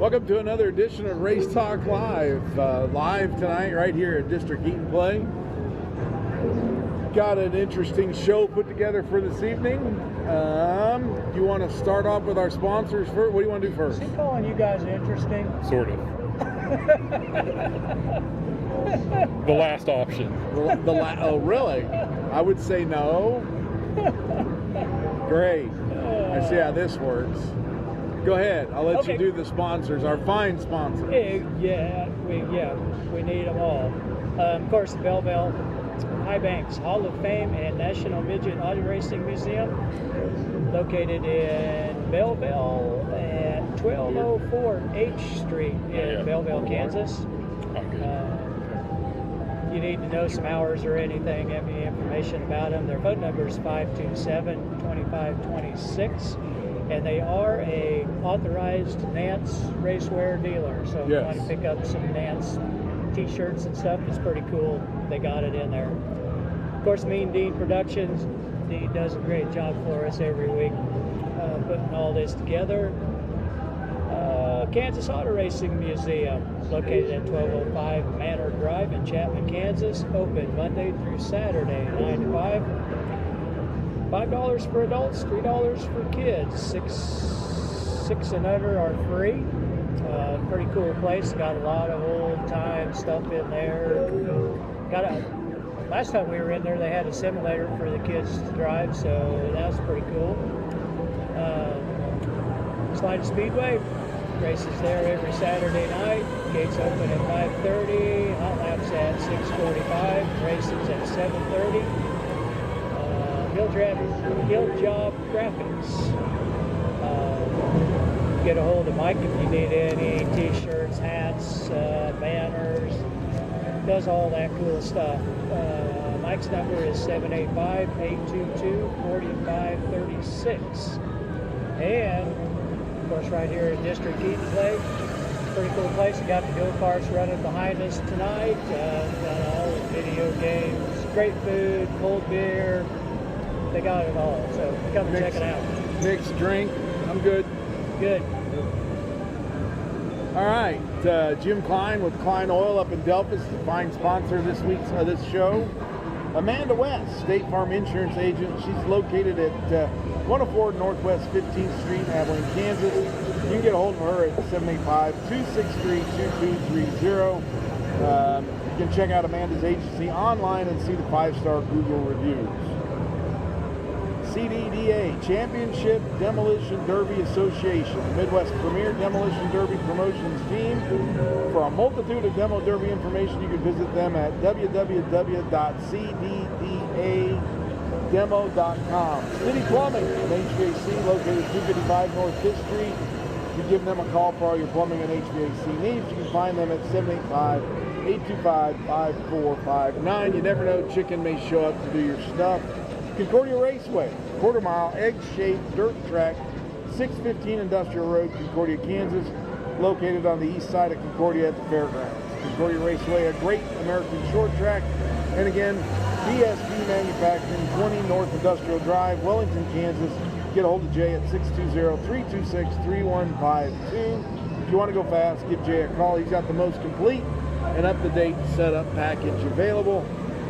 Welcome to another edition of Race Talk Live. Live tonight right here at District Eat and Play. Got an interesting show put together for this evening. You want to start off with our sponsors first? What do you want to do first? Is he calling you guys interesting? Sort of. The last option. Oh, really? I would say no. Great. I see how this works. Go ahead. I'll let you do the sponsors, our fine sponsors. We need them all. Of course, the Belleville High Banks Hall of Fame and National Midget Auto Racing Museum, located in Belleville at 1204 H Street in Belleville, Kansas. You need to know some hours or anything, any information about them. Their phone number is 527-2526. And they are a authorized Nance racewear dealer. So if you want to pick up some Nance t-shirts and stuff, it's pretty cool. They got it in there. Of course, Mean Dean Productions, he does a great job for us every week, putting all this together. Kansas Auto Racing Museum, located at 1205 Manor Drive in Chapman, Kansas. Open Monday through Saturday, 9 to 5. $5 for adults, $3 for kids. Six and under are free. Pretty cool place. Got a lot of old time stuff in there. Last time we were in there, they had a simulator for the kids to drive, so that was pretty cool. Slide Speedway races there every Saturday night. Gates open at 5:30. Hot laps at 6:45. Races at 7:30. Hill Job Graphics. Get a hold of Mike if you need any t-shirts, hats, banners. Does all that cool stuff. Mike's number is 785-822-4536. And of course, right here at District Eat and Play, pretty cool place. We got the go-karts running behind us tonight. Got all the video games, great food, cold beer. They got it all, so come check it out. Mixed drink. I'm good. Good. All right, Jim Klein with Klein Oil up in Delphus, the fine sponsor this week's this show. Amanda West, State Farm Insurance Agent. She's located at 104 Northwest 15th Street in Abilene, Kansas. You can get a hold of her at 785-263-2230. You can check out Amanda's agency online and see the 5-star Google reviews. CDDA, Championship Demolition Derby Association, the Midwest premier Demolition Derby promotions team. For a multitude of demo derby information, you can visit them at www.cddademo.com. City Plumbing and HVAC, located 255 North 5th Street. You give them a call for all your plumbing and HVAC needs. You can find them at 785-825-5459. You never know, chicken may show up to do your stuff. Concordia Raceway, quarter-mile, egg-shaped dirt track, 615 Industrial Road, Concordia, Kansas, located on the east side of Concordia at the fairgrounds. Concordia Raceway, a great American short track. And again, DSB Manufacturing, 20 North Industrial Drive, Wellington, Kansas. Get a hold of Jay at 620-326-3152. If you want to go fast, give Jay a call. He's got the most complete and up-to-date setup package available.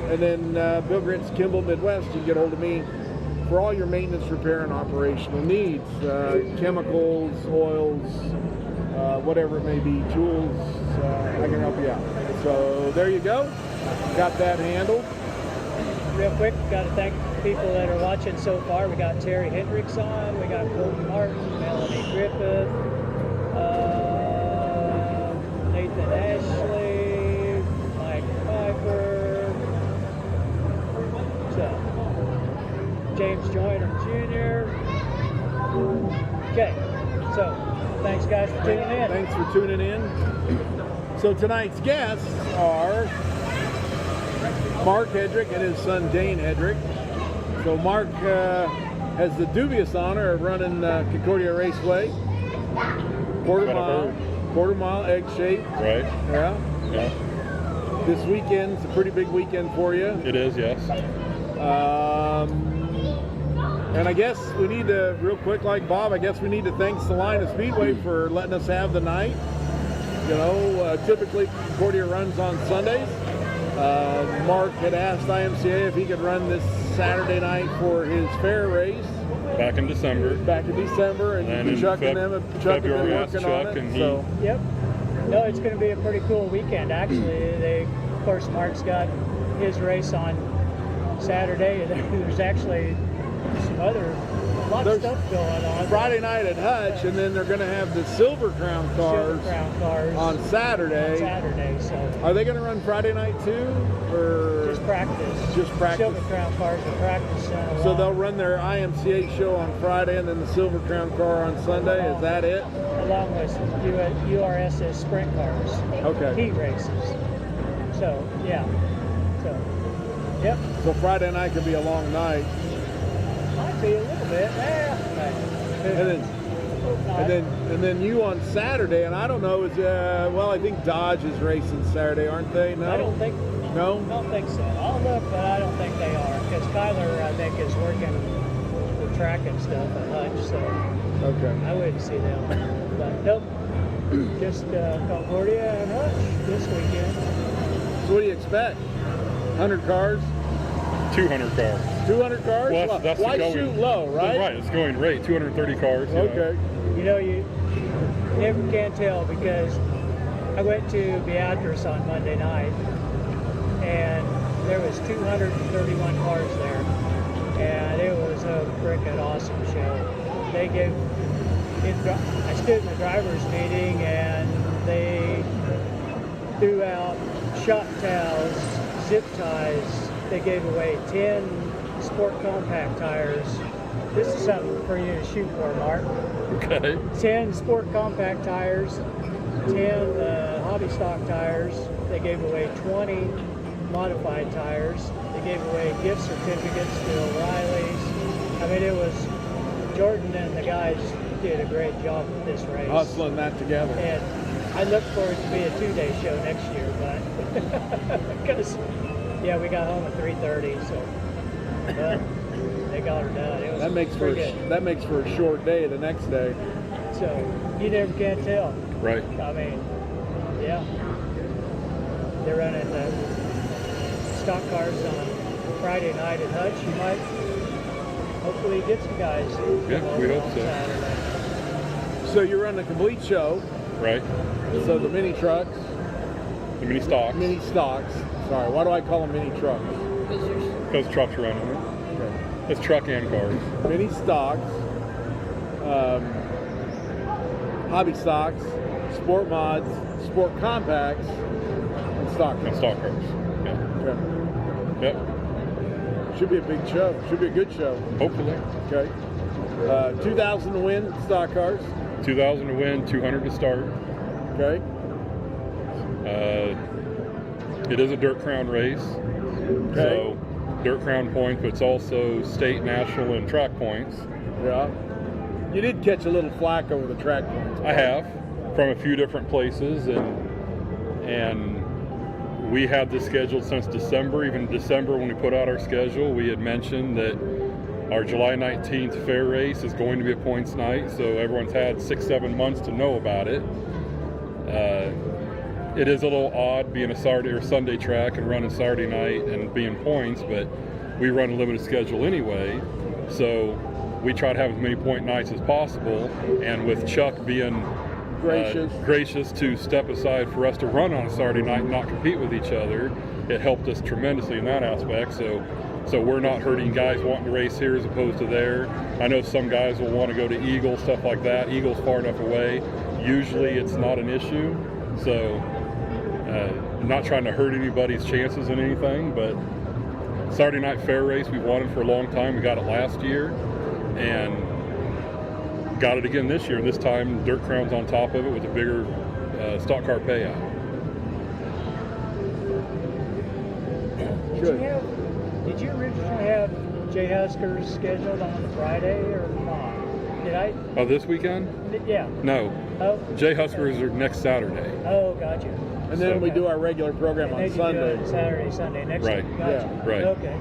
And then Bill Grits, Kimball Midwest, you can get hold of me for all your maintenance, repair, and operational needs. Chemicals, oils, whatever it may be, tools, I can help you out. So there you go. Got that handled. Real quick, got to thank the people that are watching so far. We got Terry Headrick on, we got Colton Martin, Melanie Griffith, Nathan Ashley, Mike Piper, James Joyner Jr. Okay, so thanks guys for tuning in. Thanks for tuning in. So tonight's guests are Mark Headrick and his son Dane Headrick. So Mark has the dubious honor of running Concordia Raceway, quarter mile, egg shape. Right. Yeah. Yeah. This weekend's a pretty big weekend for you. It is, yes. And I guess we need to, real quick, like Bob, I guess we need to thank Salina Speedway for letting us have the night. You know, typically Concordia runs on Sundays. Mark had asked IMCA if he could run this Saturday night for his fair race. Back in December. And Chuck and them have February been asked working Chuck on it. and So. Yep. No, it's going to be a pretty cool weekend, actually. Of course, Mark's got his race on Saturday, and there's actually some a lot of stuff going on. Friday night at Hutch, and then they're going to have the Silver Crown cars on Saturday. So are they going to run Friday night too, or just practice? Just practice. Silver Crown cars are practicing. So they'll run their IMCA show on Friday, and then the Silver Crown car on Sunday. Is that it? Along with URS's sprint cars. Okay. Heat races. So yeah. Yep. So Friday night could be a long night. Might be a little bit. And then you on Saturday, and I don't know, I think Dodge is racing Saturday, aren't they? No. I don't think. No. I don't think so. I'll look, but I don't think they are, because Kyler, I think, is working the track and stuff at Hutch, so okay. I wouldn't see them. But nope. Just Concordia and Hutch this weekend. So what do you expect? 100 cars? 200 cars. 200 cars? Well, that's why going, shoot low, right? Right, it's going rate, 230 cars. Okay. You know, you never can tell, because I went to Beatrice on Monday night, and there was 231 cars there, and it was a frickin' awesome show. They gave, I stood in the driver's meeting, and they threw out shop towels, zip ties. They gave away 10 sport compact tires. This is something for you to shoot for, Mark. Okay. 10 sport compact tires, 10 hobby stock tires. They gave away 20 modified tires. They gave away gift certificates to O'Reilly's. I mean, it was, Jordan and the guys did a great job with this race. Hustling that together. And I look forward to be a 2-day show next year, but because we got home at 3:30, so but they got her done. It was that makes for a short day the next day. So you never can tell. Right. I mean, yeah, they're running the stock cars on Friday night at Hutch. You might hopefully get some guys. Yeah, we hope so. Saturday. So you run a complete show. Right. So the mini trucks. The mini stocks. Mini stocks. Sorry, why do I call them mini trucks? Because trucks run in it. Okay. It's truck and cars. Mini stocks, hobby stocks, sport mods, sport compacts, and stock cars. And stock cars. Yeah. Okay. Yep. Should be a big show. Should be a good show. Hopefully. Okay. 2,000 to win stock cars. 2,000 to win, 200 to start. Okay. It is a dirt crown race. Okay. So dirt crown points, but it's also state, national, and track points. Yeah. You did catch a little flack over the track points. I have, from a few different places, and we had this scheduled since December. Even December, when we put out our schedule, we had mentioned that our July 19th fair race is going to be a points night, so everyone's had 6-7 months to know about it. It is a little odd being a Saturday or Sunday track and running Saturday night and being points, but we run a limited schedule anyway, so we try to have as many point nights as possible. And with Chuck being gracious to step aside for us to run on a Saturday night and not compete with each other, it helped us tremendously in that aspect. So we're not hurting guys wanting to race here as opposed to there. I know some guys will want to go to Eagle, stuff like that. Eagle's far enough away. Usually it's not an issue. So I'm not trying to hurt anybody's chances in anything, but Saturday night fair race we've wanted for a long time. We got it last year and got it again this year. This time dirt crown's on top of it with a bigger stock car payout. Did you originally have Jay Husker's scheduled on Friday or not? Did I? Oh, this weekend? Yeah. No. Oh. Jay Huskers are next Saturday. Oh, gotcha. And then we do our regular program on Sunday. Saturday, Sunday next right. week. Gotcha. Yeah. Right. Okay.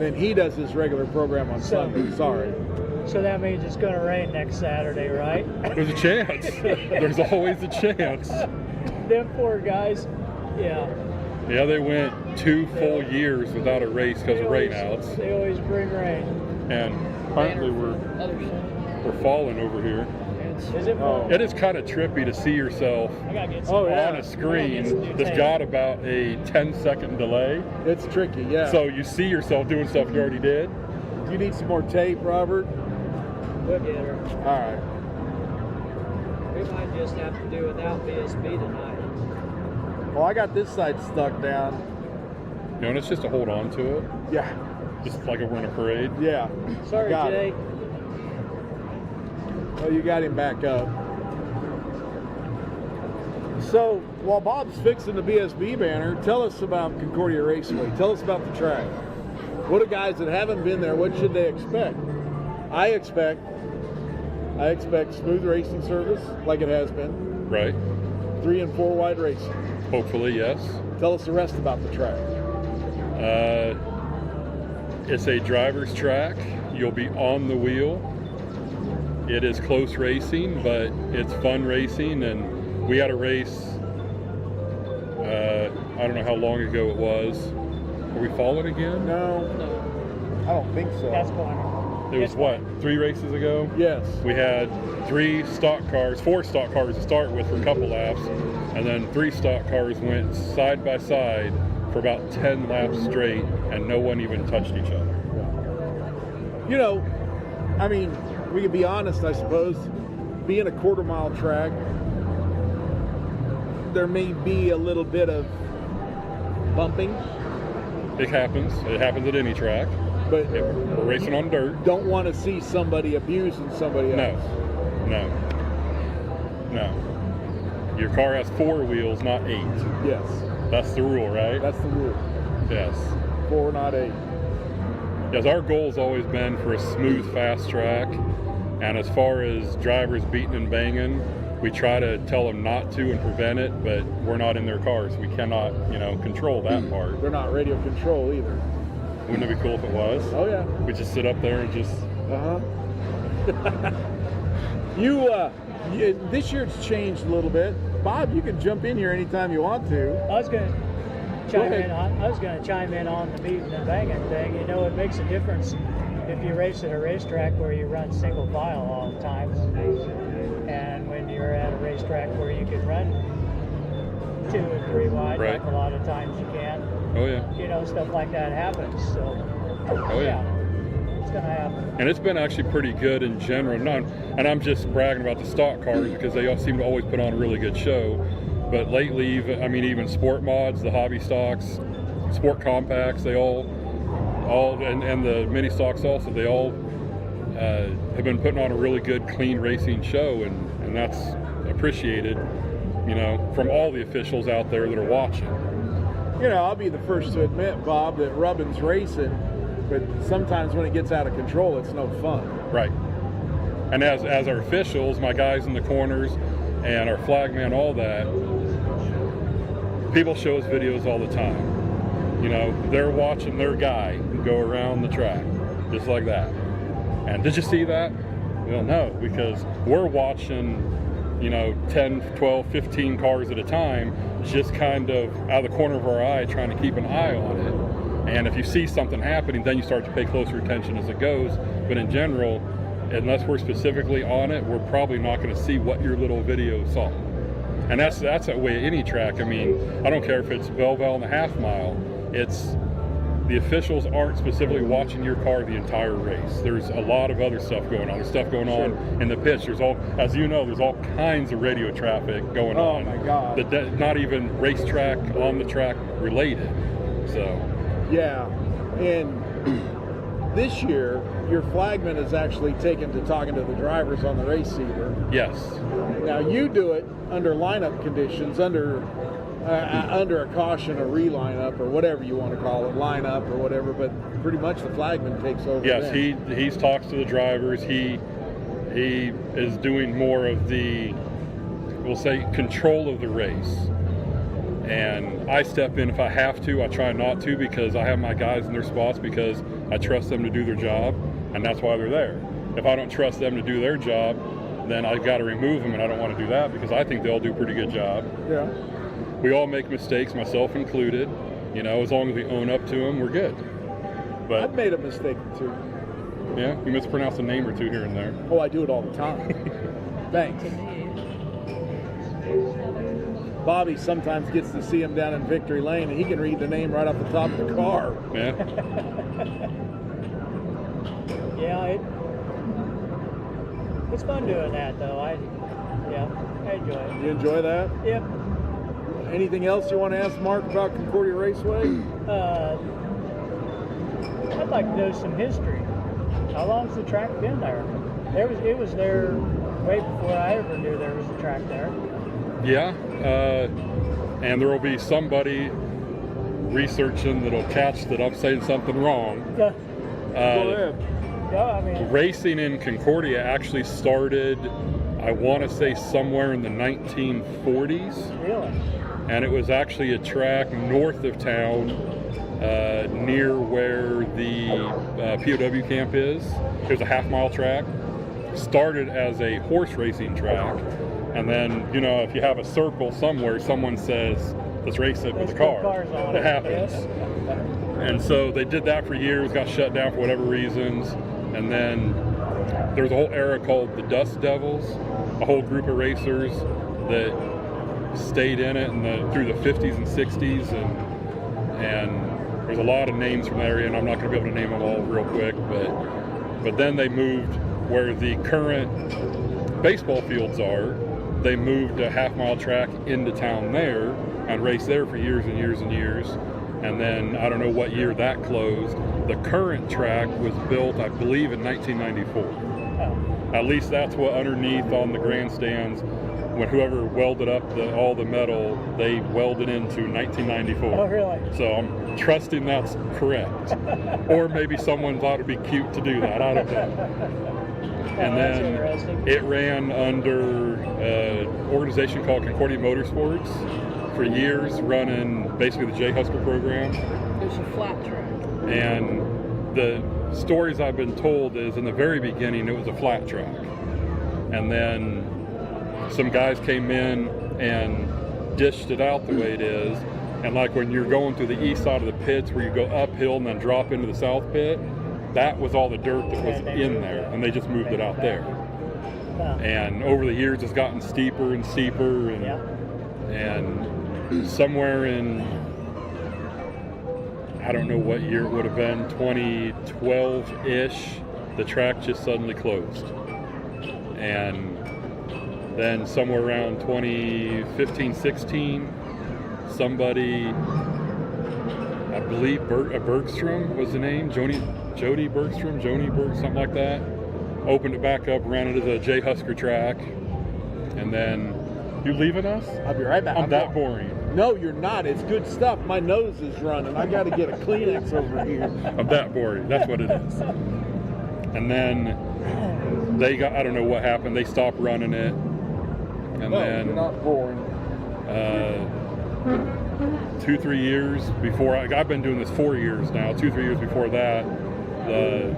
then he does his regular program on Sunday. Sorry. So that means it's going to rain next Saturday, right? There's a chance. There's always a chance. Them poor guys. Yeah. Yeah, they went 2 full years without a race because of rainouts. They always bring rain. And apparently we're falling over here. Is it? It is kind of trippy to see yourself on a screen that's got about a 10-second delay. It's tricky, yeah. So you see yourself doing stuff you already did. You need some more tape, Robert? We'll get her. All right. We might just have to do without BSB tonight. Well, I got this side stuck down. You know, and it's just to hold on to it. Yeah. Just like we're in a parade. Yeah. Sorry, Jay. Oh, you got him back up. So, while Bob's fixing the BSB banner, tell us about Concordia Raceway. Tell us about the track. What do guys that haven't been there, what should they expect? I expect smooth racing service, like it has been. Right. 3 and 4 wide racing. Hopefully, yes. Tell us the rest about the track. It's a driver's track. You'll be on the wheel. It is close racing, but it's fun racing. And we had a race, I don't know how long ago it was. Are we falling again? No, I don't think so. That's going. It was what, 3 races ago? Yes. We had 4 stock cars to start with for a couple laps, and then 3 stock cars went side by side for about 10 laps straight, and no one even touched each other. You know, I mean, we can be honest, I suppose. Being a quarter-mile track, there may be a little bit of bumping. It happens. It happens at any track. But We're racing on dirt. Don't want to see somebody abusing somebody else. No. Your car has 4 wheels, not 8. Yes. That's the rule, right? That's the rule. Yes. 4, not 8. Yes, our goal's always been for a smooth, fast track. And as far as drivers beating and banging, we try to tell them not to and prevent it, but we're not in their cars. We cannot, control that part. They're not radio control either. Wouldn't it be cool if it was? Oh, yeah. We just sit up there and just... This year it's changed a little bit. Bob, you can jump in here anytime you want to. I was going to chime in on the beating and banging thing. You know, it makes a difference if you race at a racetrack where you run single file all the time, and when you're at a racetrack where you can run 2 and 3 wide, right, like a lot of times you can. Oh yeah. Stuff like that happens. So. Oh yeah. It's going to happen. And it's been actually pretty good in general. And I'm just bragging about the stock cars because they all seem to always put on a really good show. But lately, even sport mods, the hobby stocks, sport compacts, they all and the mini stocks also, they all have been putting on a really good, clean racing show, and that's appreciated, from all the officials out there that are watching. I'll be the first to admit, Bob, that rubbing's racing, but sometimes when it gets out of control, it's no fun. Right. And as our officials, my guys in the corners, and our flagman, all that, people show us videos all the time. They're watching their guy go around the track, just like that. And did you see that? Well, no, because we're watching, 10, 12, 15 cars at a time, just kind of out of the corner of our eye, trying to keep an eye on it. And if you see something happening, then you start to pay closer attention as it goes. But in general, unless we're specifically on it, we're probably not going to see what your little video saw. And that's that way at any track. I mean, I don't care if it's Belleville and a half mile. It's the officials aren't specifically watching your car the entire race. There's a lot of other stuff going on. There's stuff going on in the pits. There's there's all kinds of radio traffic going on. Oh my God. Not even racetrack, on the track related. So. Yeah, and this year, your flagman is actually taken to talking to the drivers on the receiver. Yes. Now you do it under lineup conditions, under a caution, a re-lineup, or whatever you want to call it, lineup or whatever. But pretty much the flagman takes over. Yes, then. he talks to the drivers. He is doing more of the, we'll say, control of the race. And I step in if I have to. I try not to, because I have my guys in their spots because I trust them to do their job, and that's why they're there. If I don't trust them to do their job, then I've got to remove them, and I don't want to do that because I think they'll do a pretty good job. Yeah. We all make mistakes, myself included. You know, as long as we own up to them, we're good. But I've made a mistake or two. yeah, you mispronounce a name or two here and there. Oh, I do it all the time. Thanks. Bobby sometimes gets to see him down in Victory Lane, and he can read the name right off the top of the car. Yeah. Yeah, it's fun doing that though. I enjoy it. You enjoy that? Yep. Anything else you want to ask Mark about Concordia Raceway? I'd like to know some history. How long's the track been there? It was there way before I ever knew there was a track there. Yeah, and there will be somebody researching that'll catch that I'm saying something wrong. Go ahead. Yeah, I mean, Racing in Concordia actually started, I want to say, somewhere in the 1940s. really? And it was actually a track north of town, near where the POW camp is. It was a half-mile track. Started as a horse racing track, and then, you know, if you have a circle somewhere, someone says, let's race it with a car. It happens. And so they did that for years, got shut down for whatever reasons. And then there was a whole era called the Dust Devils, a whole group of racers that stayed in it through the 50s and 60s. And there's a lot of names from that area, and I'm not going to be able to name them all real quick. But then they moved where the current baseball fields are. They moved a half-mile track into town there and raced there for years and years and years. And then I don't know what year that closed. The current track was built, I believe, in 1994. Oh. At least that's what underneath on the grandstands, when whoever welded up all the metal, they welded into 1994. Oh, really? So I'm trusting that's correct. Or maybe someone thought it'd be cute to do that. I don't know. And that's then interesting. it ran under an organization called Concordia Motorsports for years, running basically the J Husker program. It's a flat track. And the stories I've been told is in the very beginning it was a flat track. And then some guys came in and dished it out the way it is. And like when you're going through the east side of the pits where you go uphill and then drop into the south pit, that was all the dirt that was in there, and they just moved it out there. And over the years, it's gotten steeper and steeper, and somewhere in, I don't know what year it would have been, 2012-ish, the track just suddenly closed. And then somewhere around 2015-16, somebody, I believe Bergstrom was the name, Jody Bergstrom, something like that, opened it back up, ran it as a J Husker track, and then, you leaving us? I'll be right back. I'm that boring. No, you're not. It's good stuff. My nose is running. I got to get a Kleenex over here. I'm that boring. That's what it is. And then they got, I don't know what happened. They stopped running it. And No, then you're not boring. 2-3 years before, I've been doing this 4 years now. 2-3 years before that, the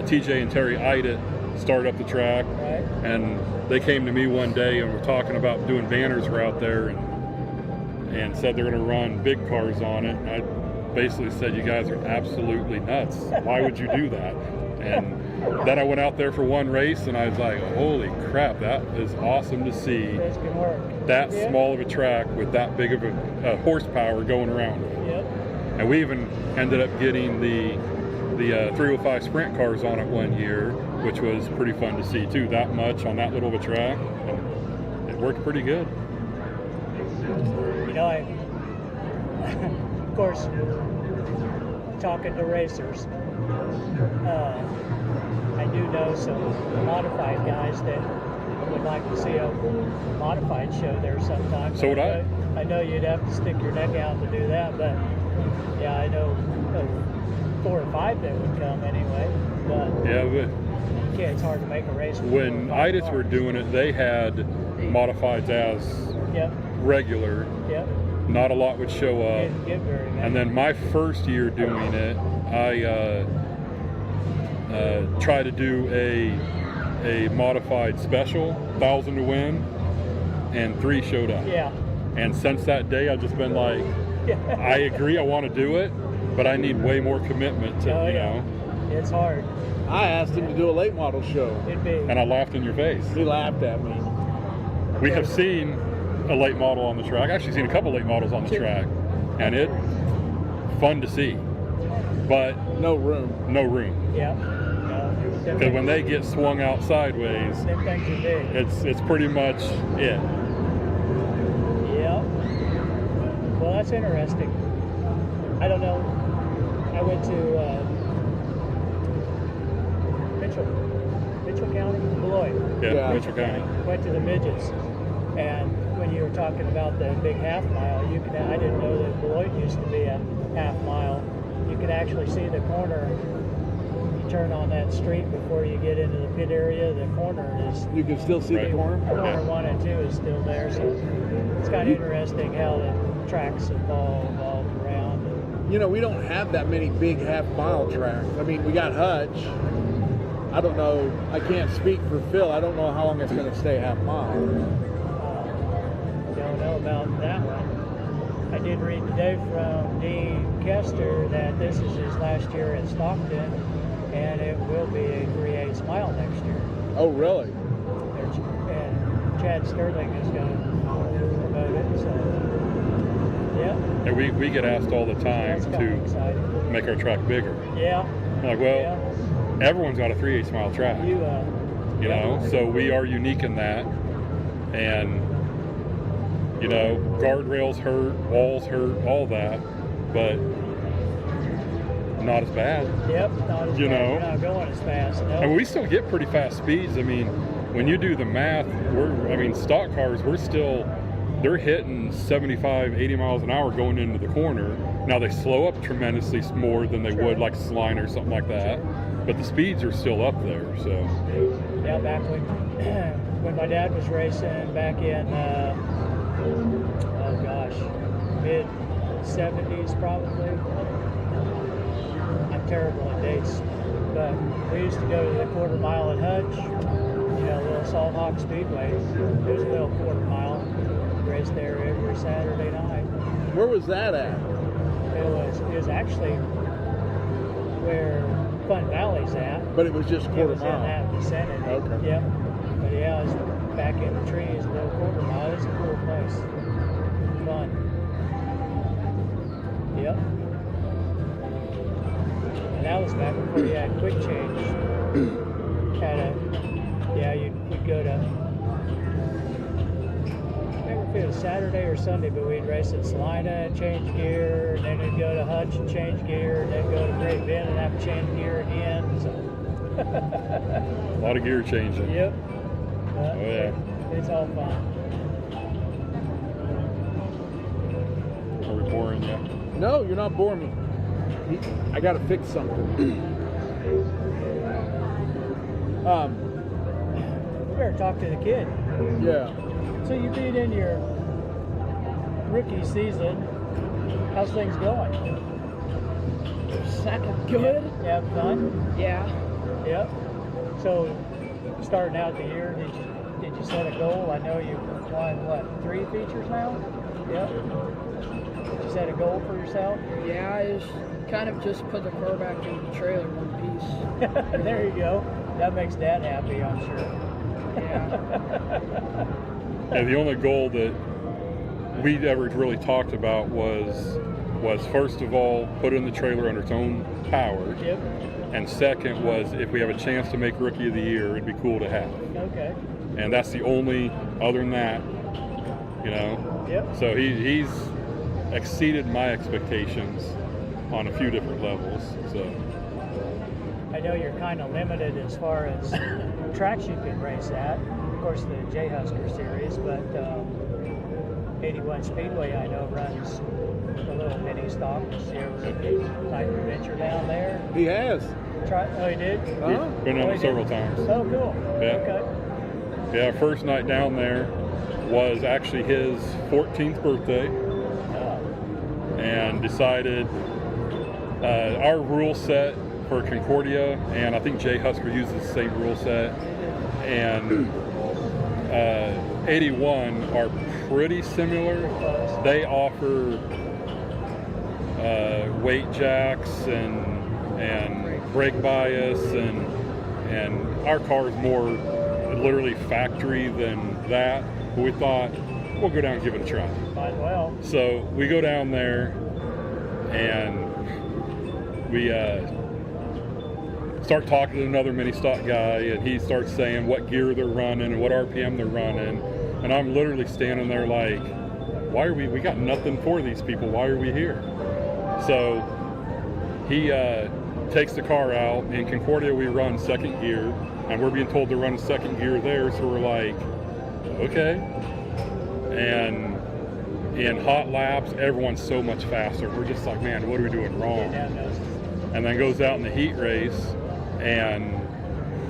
TJ and Terry Idett started up the track, Right. and they came to me one day and were talking about doing banners for out there, and said they're going to run big cars on it. And I basically said, you guys are absolutely nuts. Why would you do that? And then I went out there for one race, and I was like, holy crap, that is awesome to see. It's good work. That small of a track with that big of a horsepower going around it. Yep. And we even ended up getting the 305 sprint cars on it one year, which was pretty fun to see too, that much on that little of a track. And it worked pretty good. You know, of course, talking to racers, I do know some modified guys that would like to see a modified show there sometime. So would I. I know you'd have to stick your neck out to do that, but yeah, I know 4 or 5 that would come anyway. But Yeah, but yeah, it's hard to make a race. with when 4 or 5 Idets were cars. doing it, they had modifieds as Yep. regular. Yep. not a lot would show up. Didn't get very many. And then my first year doing it, I tried to do a modified special, 1,000 to win, and 3 showed up. Yeah. And since that day, I've just been like, I agree, I want to do it, but I need way more commitment to, you know. It's hard. I asked him to do a late model show. It'd be. And I laughed in your face. He laughed at me. We have seen a late model on the track. I've actually seen a couple late models on the track, and it's fun to see, but no room. No room. Yeah. Because when they get swung out sideways, them things are big. It's pretty much it. Yeah. Well, that's interesting. I don't know. I went to Mitchell County, Beloit. Yeah, Mitchell County. Went to the midgets, and when you were talking about the big half mile, I didn't know that Beloit used to be a half mile. You could actually see the corner. You turn on that street before you get into the pit area. The corner is. You can still see the corner. Corner 1 and 2 is still there, so it's kind of interesting how the tracks evolved around. You know, we don't have that many big half-mile tracks. I mean, we got Hutch. I don't know. I can't speak for Phil. I don't know how long it's going to stay half-mile. Don't know about that one. I did read today from Dean Kester that this is his last year at Stockton, and it will be a 3/8 mile next year. Oh, really? And Chad Sterling is going to promote it, so yeah. And we get asked all the time to make our track bigger. Yeah. I'm like, well, everyone's got a 3/8 mile track. You know, so we are unique in that, and you know, guardrails hurt, walls hurt, all that, but not as bad. Yep, not as bad. You know, you're not going as fast. No. And we still get pretty fast speeds. I mean, when you do the math, stock cars, they're hitting 75, 80 miles an hour going into the corner. Now they slow up tremendously more than they would like Sline or something like that, but the speeds are still up there. So yeah, back when my dad was racing back in mid 70s probably. I'm terrible at dates, but we used to go to the quarter mile at Hutch, little Salt Hawk Speedway. It was a little quarter mile. Race there every Saturday night. Where was that at? It was actually where Fun Valley's at. But it was just quarter mile. It was mile. in that vicinity. Okay. Yep. But yeah, it was back in the trees, a little quarter mile. It's a cool place. Fun. Yep. And that was back before you had quick change. You'd go to, I can't remember if it was Saturday or Sunday, but we'd race at Salina and change gear, and then we'd go to Hutch and change gear, and then go to Great Bend and have to change gear again. So. a lot of gear changing. Yep. Oh yeah. It's all fun. Are we boring you? No, you're not boring me. I got to fix something. We better talk to the kid. Yeah. So you beat in your rookie season. How's things going? Good. You have fun? Yeah. Yep. So starting out the year, did you set a goal? I know you won 3 features now? Yep. Did you set a goal for yourself? Yeah, I just kind of just put the car back in the trailer one piece. There you go. That makes Dad happy, I'm sure. Yeah. Yeah, the only goal that we ever really talked about was first of all, put in the trailer under its own power. Yep. And second was, if we have a chance to make Rookie of the Year, it'd be cool to have. Okay. And that's the only, other than that, Yep. So he's exceeded my expectations on a few different levels. So I know you're kind of limited as far as tracks you can race at. Of course, the J Husker Series, but 81 Speedway I know runs a little mini stock. Did you ever type adventure down there? He has. Oh, he did? we've been on it several times. Oh, cool. Yeah. Okay. Yeah, our first night down there was actually his 14th birthday. and decided our rule set for Concordia, and I think Jay Husker uses the same rule set, and 81 are pretty similar. They offer weight jacks and brake bias, and our car is more literally factory than that. But we thought we'll go down and give it a try. Might well. So we go down there and we start talking to another mini stock guy, and he starts saying what gear they're running and what RPM they're running, and I'm literally standing there like, why are we got nothing for these people, why are we here? So he takes the car out. In Concordia we run second gear, and we're being told to run second gear there, so we're like, okay. And in hot laps everyone's so much faster, we're just like, man, what are we doing wrong? And then goes out in the heat race, and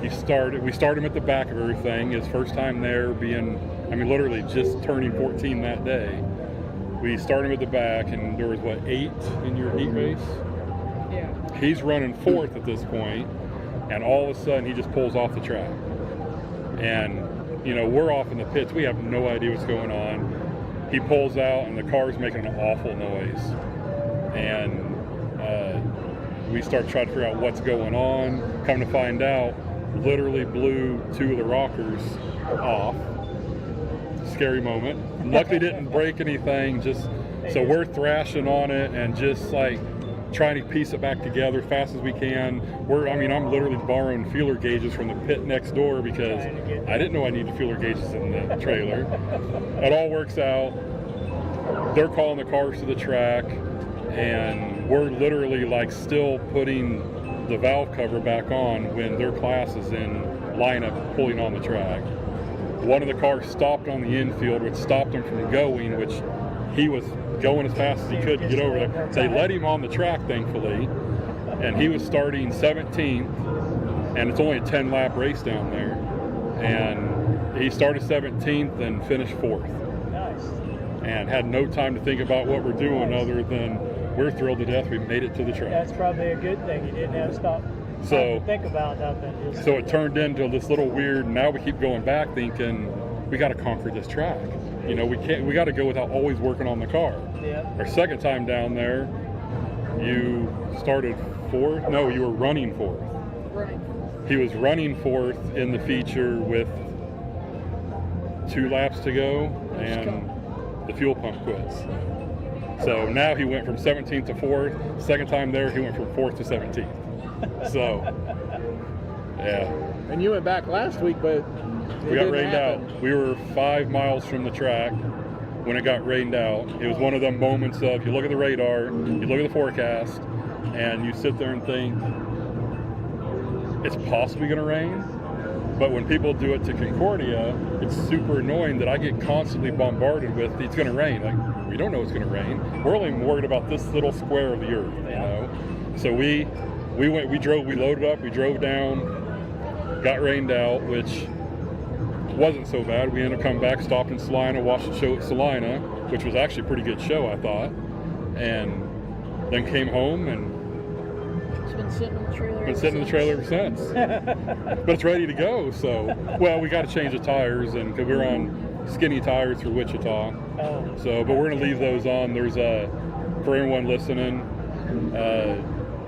we start him at the back of everything. His first time there, literally just turning 14 that day. We start him at the back, and there was 8 in your heat race? Yeah. He's running 4th at this point, and all of a sudden he just pulls off the track. And we're off in the pits, we have no idea what's going on. He pulls out and the car's making an awful noise, and we start trying to figure out what's going on. Come to find out, literally blew 2 of the rockers off. Scary moment. Luckily didn't break anything, so we're thrashing on it and just like trying to piece it back together as fast as we can. I'm literally borrowing feeler gauges from the pit next door because I didn't know I needed feeler gauges in the trailer. It all works out. They're calling the cars to the track, and we're literally like still putting the valve cover back on when their class is in lineup pulling on the track. One of the cars stopped on the infield, which stopped him from going, which he was going as fast as he could to get over there. They let him on the track, thankfully, and he was starting 17th, and it's only a 10-lap race down there. And he started 17th and finished 4th. Nice. And had no time to think about what we're doing other than we're thrilled to death we made it to the track. That's probably a good thing. You didn't have to stop So to think about nothing. So it turned into this little weird, now we keep going back thinking we got to conquer this track. We got to go without always working on the car. Yeah. Our second time down there, you started 4th? No, you were running 4th. Running. He was running 4th in the feature with 2 laps to go, and the fuel pump quits. So now he went from 17th to 4th. Second time there, he went from 4th to 17th. So, yeah. And you went back last week, but We got rained out. We were 5 miles from the track when it got rained out. It was one of them moments of you look at the radar, you look at the forecast, and you sit there and think, it's possibly going to rain. But when people do it to Concordia, it's super annoying that I get constantly bombarded with, it's going to rain. Like, we don't know it's going to rain. We're only worried about this little square of the earth, So we loaded up, we drove down, got rained out, which wasn't so bad. We ended up coming back, stopped in Salina, watched the show at Salina, which was actually a pretty good show, I thought. And then came home and It's been sitting in the trailer. been sitting in the trailer ever since. But it's ready to go. So, well, we got to change the tires, and because we're on skinny tires for Wichita. Oh. So, but we're gonna leave those on. There's for everyone listening,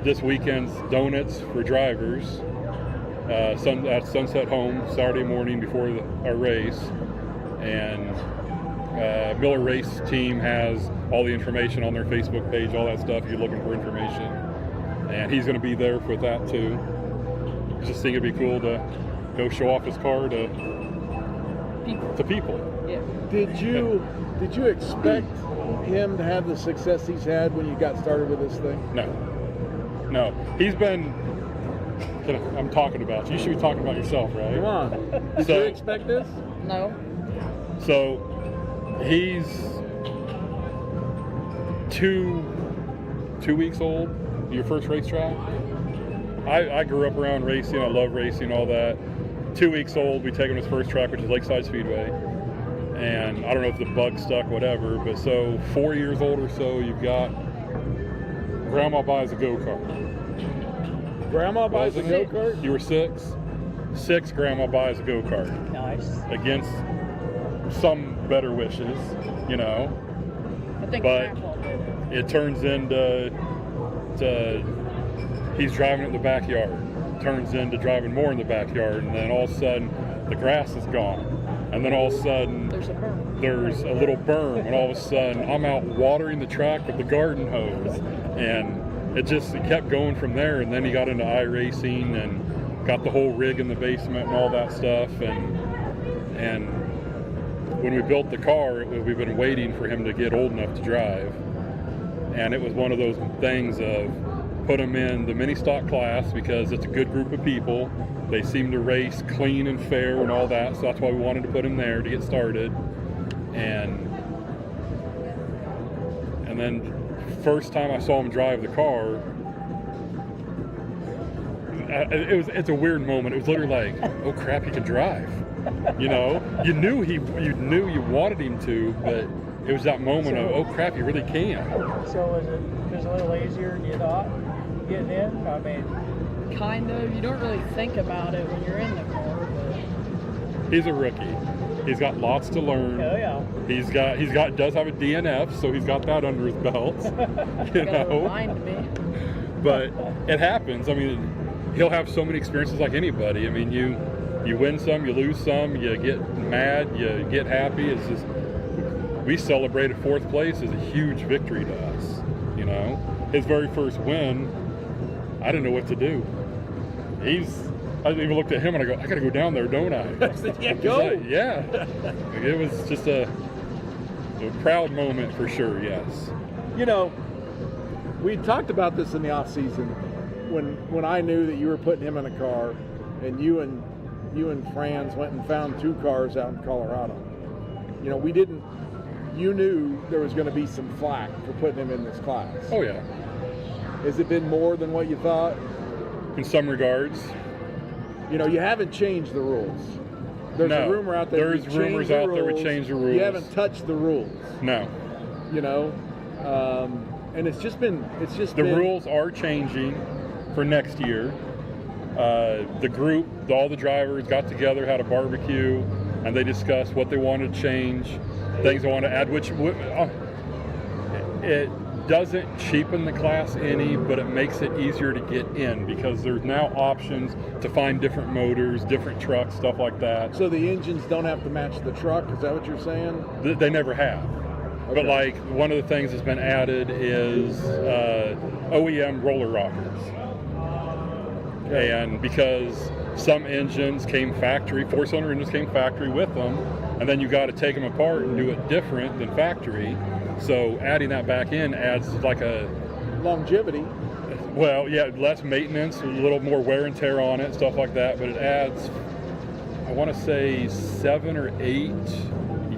this weekend's donuts for drivers. At Sunset Home Saturday morning before our race, and Miller Race Team has all the information on their Facebook page, all that stuff if you're looking for information, and he's going to be there for that too. Just think it'd be cool to go show off his car to people. Yeah. Did you expect him to have the success he's had when you got started with this thing? No, he's been. I'm talking about you. You should be talking about yourself, right? Come on. Did you expect this? No. So he's two weeks old. Your first racetrack. I grew up around racing. I love racing, all that. 2 weeks old, we take him to his first track, which is Lakeside Speedway. And I don't know if the bug stuck, whatever. But so 4 years old or so, you've got Grandma buys a go-kart. Grandma buys a Wasn't it? go-kart? You were 6? 6, Grandma buys a go-kart. Nice. Against some better wishes, you know. I think But Grandpa did it. it turns into he's driving in the backyard. Turns into driving more in the backyard, and then all of a sudden the grass is gone. And then all of a sudden There's a berm. there's a little berm, and all of a sudden I'm out watering the track with the garden hose, and it kept going from there. And then he got into iRacing and got the whole rig in the basement and all that stuff. And when we built the car, we've been waiting for him to get old enough to drive, and it was one of those things of put him in the mini stock class because it's a good group of people. They seem to race clean and fair and all that, so that's why we wanted to put him there to get started. And then first time I saw him drive the car, it's a weird moment. It was literally like, oh crap, he can drive. You know, you knew you wanted him to, but it was that moment of, oh crap, he really can. So was it a little easier than you thought getting in? I mean, Kind of. You don't really think about it when you're in the car, but He's a rookie. He's got lots to learn. oh yeah. Does have a DNF, so he's got that under his belt. You gotta know, remind me. but it happens. I mean, he'll have so many experiences like anybody. I mean, you win some, you lose some, you get mad, you get happy. It's just, we celebrated 4th place as a huge victory to us. You know, his very first win, I didn't know what to do. I even looked at him and I go, I gotta go down there, don't I? I said, yeah, He's go. like, yeah. It was just a proud moment for sure, yes. You know, we talked about this in the off season when I knew that you were putting him in a car, and you and Franz went and found 2 cars out in Colorado. You know, you knew there was going to be some flack for putting him in this class. Oh yeah. Has it been more than what you thought? In some regards. You know, you haven't changed the rules. There's No, a rumor out there. there's rumors out there we changed the rules. You haven't touched the rules. No. You know, and it's just been. The rules are changing for next year. The group, all the drivers got together, had a barbecue, and they discussed what they wanted to change, things they want to add, which it doesn't cheapen the class any, but it makes it easier to get in because there's now options to find different motors, different trucks, stuff like that. So the engines don't have to match the truck. Is that what you're saying? They never have. Okay. But like one of the things that's been added is OEM roller rockers. Okay. And because some engines came factory, 4-cylinder engines came factory with them, and then you got to take them apart and do it different than factory. So adding that back in adds like a Longevity. well, yeah, less maintenance, a little more wear and tear on it, stuff like that. But it adds, I want to say, 7 or 8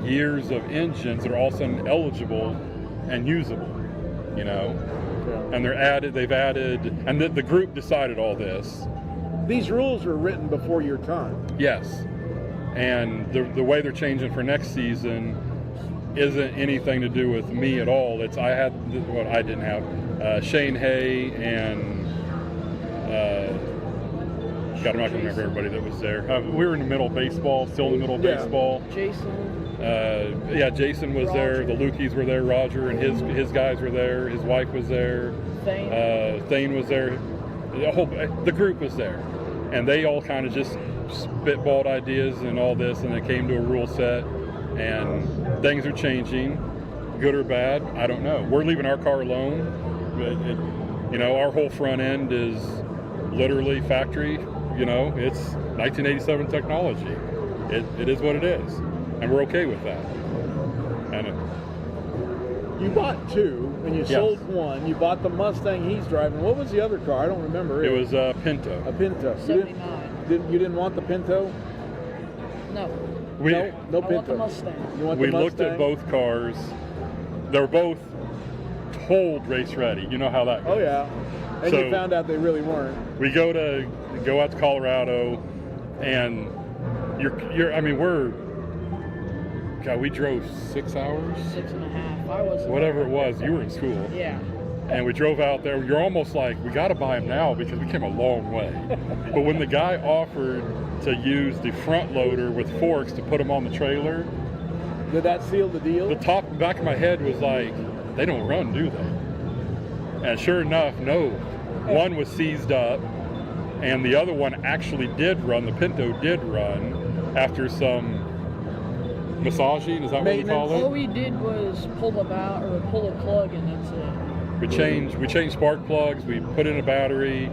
years of engines that are all of a sudden eligible and usable. You know, Okay. and they've added, and the group decided all this. These rules were written before your time. Yes, and the way they're changing for next season isn't anything to do with me at all. It's I didn't have Shane Hay and God, I'm not going to remember everybody that was there. We were in the middle of baseball, still in the middle of Yeah. baseball. Jason. Jason was there. The Lukies were there. Roger and his guys were there. His wife was there. Thane. Thane was there. The group was there, and they all kind of just spitballed ideas and all this, and it came to a rule set. And things are changing, good or bad, I don't know. We're leaving our car alone, but our whole front end is literally factory. You know, it's 1987 technology. It is what it is, and we're okay with that. And You bought 2 and you Yes. sold 1. You bought the Mustang he's driving. What was the other car? I don't remember. it was a Pinto. a Pinto. 79. You didn't want the Pinto? No. We no I want Pinto. the Mustang. You want we the looked at Mustang? both cars. They were both told race ready. You know how that goes. Oh yeah. And So- you found out they really weren't. We go out to Colorado, and we drove 6 hours, 6.5. I was. whatever it was. You were in school, Yeah. And we drove out there. You're almost like, we got to buy them now because we came a long way. But when the guy offered to use the front loader with forks to put them on the trailer, Did that seal the deal? the back of my head was like, they don't run, do they? And sure enough, no. One was seized up, and the other one actually did run. The Pinto did run after some massaging. Is that what we call All it? we did was pull the plug, and that's it. We changed spark plugs. We put in a battery,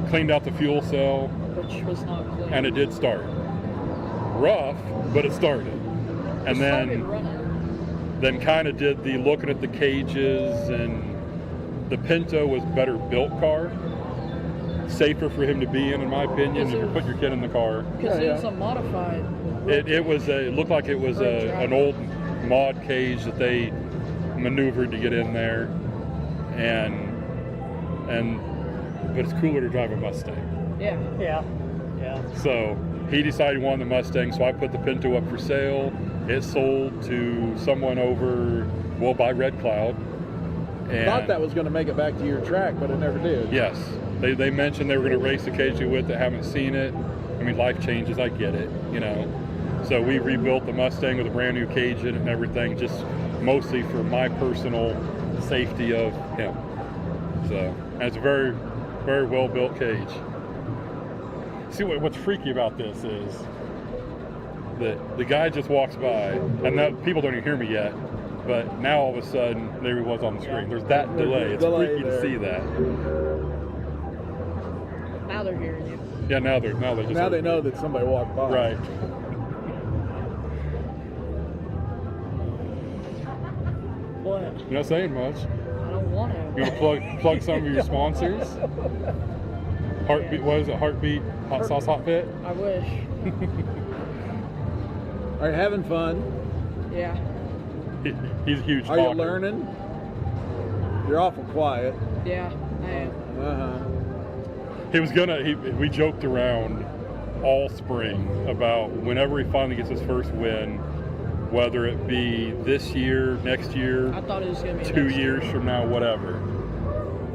cleaned out the fuel cell, Which was not clean. and it did start. Rough, but it started. And It started running. then kind of did the looking at the cages, and the Pinto was better built car, safer for him to be in my opinion, if you put your kid in the car. Because Yeah, it was yeah. a modified. It looked like it was an old mod cage that they maneuvered to get in there, but it's cooler to drive a Mustang. Yeah. Yeah. So he decided he wanted the Mustang, so I put the Pinto up for sale. It sold to someone over, by Red Cloud. And Thought that was going to make it back to your track, but it never did. yes, they mentioned they were going to race occasionally with it. Haven't seen it. I mean, life changes. I get it, So we rebuilt the Mustang with a brand new cage in it and everything, just mostly for my personal safety of him. So, and it's a very, very well built cage. See what's freaky about this is that the guy just walks by, and that people don't even hear me yet, but now all of a sudden there he was on the screen. There's that delay. It's delay freaky there. to see that. Now they're hearing you. Yeah, now they just Now they know that somebody walked by. Right. What? You're not saying much. I don't want to. You want to plug some of your sponsors? Heartbeat, what is it? Heartbeat, Hot Sauce Hot Pit? I wish. Are you having fun? Yeah. He's a huge Are talker. you learning? You're awful quiet. Yeah, I am. We joked around all spring about whenever he finally gets his first win, whether it be this year, next year, I thought it was going to be 2 next years from now, whatever,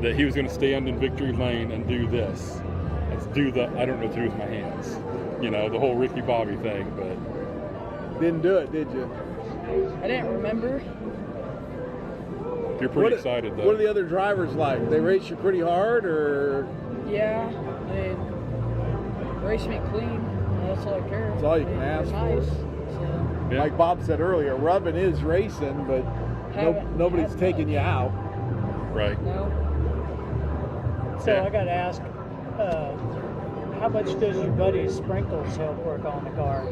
that he was going to stand in victory lane and do this. Let's do I don't know what to do with my hands. The whole Ricky Bobby thing, but Didn't do it, did you? I didn't remember. you're pretty excited though. What are the other drivers like? They race you pretty hard, or Yeah, I mean, race me clean. That's all I care. That's all you can They're ask for. nice. So, Yeah. like Bob said earlier, rubbing is racing, but nobody's haven't taking you out. Right. no. So Yeah. I got to ask, how much does your buddy's sprinkles help work on the car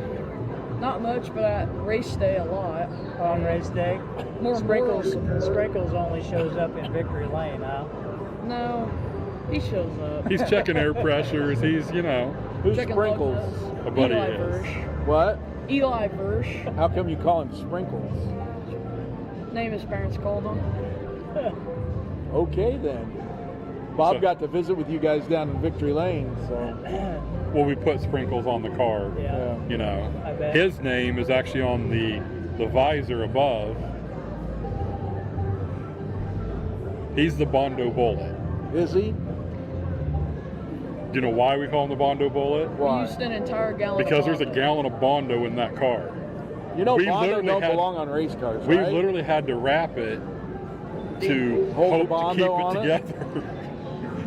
Not much, but at race day a lot. on race day? More Sprinkles morals. Sprinkles only shows up in victory lane, huh? No, he shows up. He's checking air pressures. He's, Who's Checking Sprinkles? lug nuts. A buddy Eli is. Versh. What? Eli Versh. How come you call him Sprinkles? Name his parents called him. Okay then. Bob So- got to visit with you guys down in Victory Lane, so Well, we put sprinkles on the car. Yeah. I bet. His name is actually on the visor above. He's the Bondo Bullet. is he? Do you know why we call him the Bondo Bullet? We Why? used an entire gallon. Because of there's a Bondo. gallon of Bondo in that car. You know, We Bondo literally don't had- belong on race cars, We right? literally had to wrap it to Hold the hope to Bondo keep on it it? together.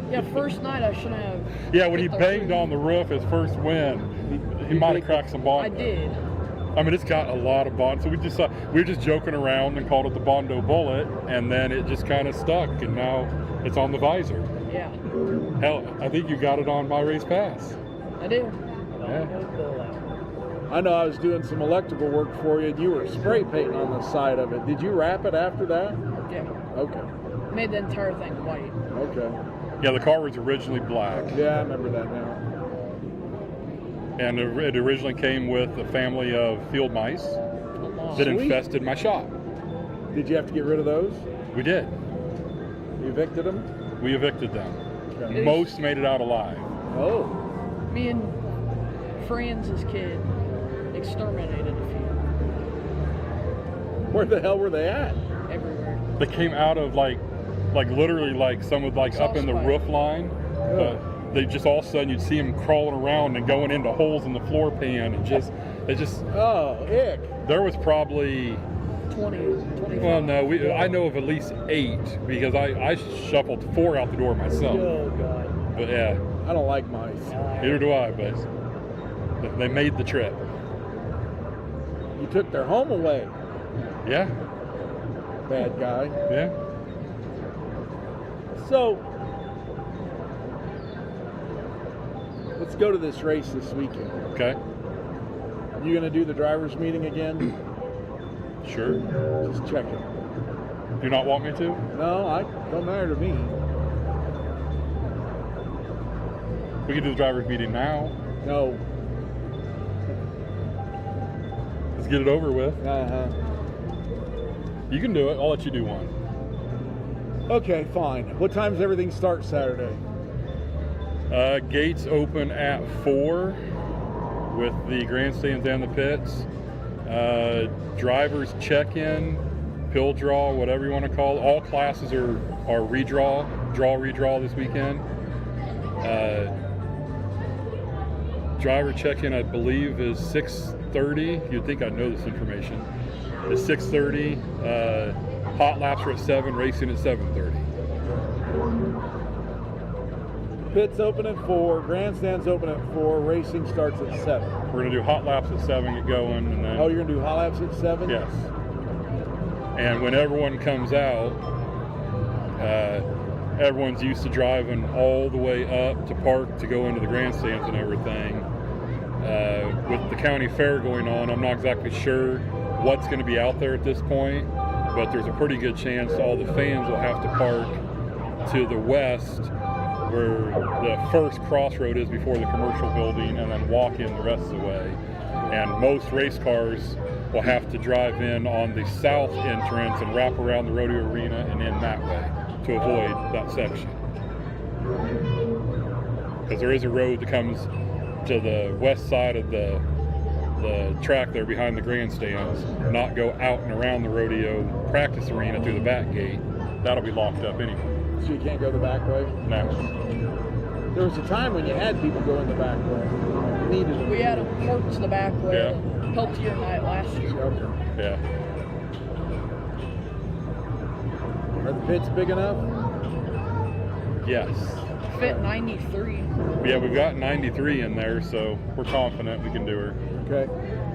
Yeah, first night I should have. Yeah, when he hit the banged roof. on the roof his first win, he might have cracked some Bondo. I did. I mean, it's got a lot of Bondo. So we were just joking around and called it the Bondo Bullet, and then it just kind of stuck, and now it's on the visor. Yeah, Hell, I think you got it on My Race Pass. I do. Yeah. I know I was doing some electrical work for you, and you were spray painting on the side of it. Did you wrap it after that? Yeah, Okay. made the entire thing white. Okay. Yeah, the car was originally black, Yeah, I remember that now. and it originally came with a family of field mice that Sweet. infested my shop. Did you have to get rid of those? We did. You evicted them? We evicted them. Okay. Most made it out alive. Oh. Me and Franz's kid exterminated a few Where the hell were they at? everywhere. They came out of like like literally like some would like up in the roof line, but they just all of a sudden you'd see them crawling around and going into holes in the floor pan and just Oh, ick. There was probably 25. well no I know of at least 8 because I shuffled 4 out the door myself. Oh God. But yeah, I don't like mice. neither do I. But they made the trip. You took their home away, Yeah, bad guy. yeah. So, let's go to this race this weekend. Okay, You gonna do the drivers' meeting again? sure. Just checking. Do you not want me to? No, don't matter to me. We can do the driver's meeting now. No. Let's get it over with. Uh-huh. You can do it. I'll let you do one. Okay, fine. What time does everything start Saturday? Gates open at 4 with the grandstands and the pits. Drivers check-in, pill draw, whatever you want to call it. All classes are redraw this weekend. Driver check-in, I believe, is 6:30. You'd think I'd know this information. It's 6:30. Hot laps are at 7, racing at 7:30. Pits open at 4, grandstands open at 4, racing starts at 7. We're going to do hot laps at 7, get going, and then... Oh, you're going to do hot laps at 7? Yes. And when everyone comes out, everyone's used to driving all the way up to park to go into the grandstands and everything. With the county fair going on, I'm not exactly sure what's going to be out there at this point, but there's a pretty good chance all the fans will have to park to the west where the first crossroad is before the commercial building and then walk in the rest of the way. And most race cars will have to drive in on the south entrance and wrap around the rodeo arena and in that way to avoid that section. Because there is a road that comes to the west side of the track there behind the grandstands, not go out and around the rodeo practice arena through the back gate. That'll be locked up anyway. So you can't go the back way? No. There was a time when you had people go in the back way. You needed them. We had them parked the back way. Yeah. Peltier night last year. Okay. Yeah. Are the pits big enough? Yes. Fit 93. Yeah, we've got 93 in there, so we're confident we can do her. Okay.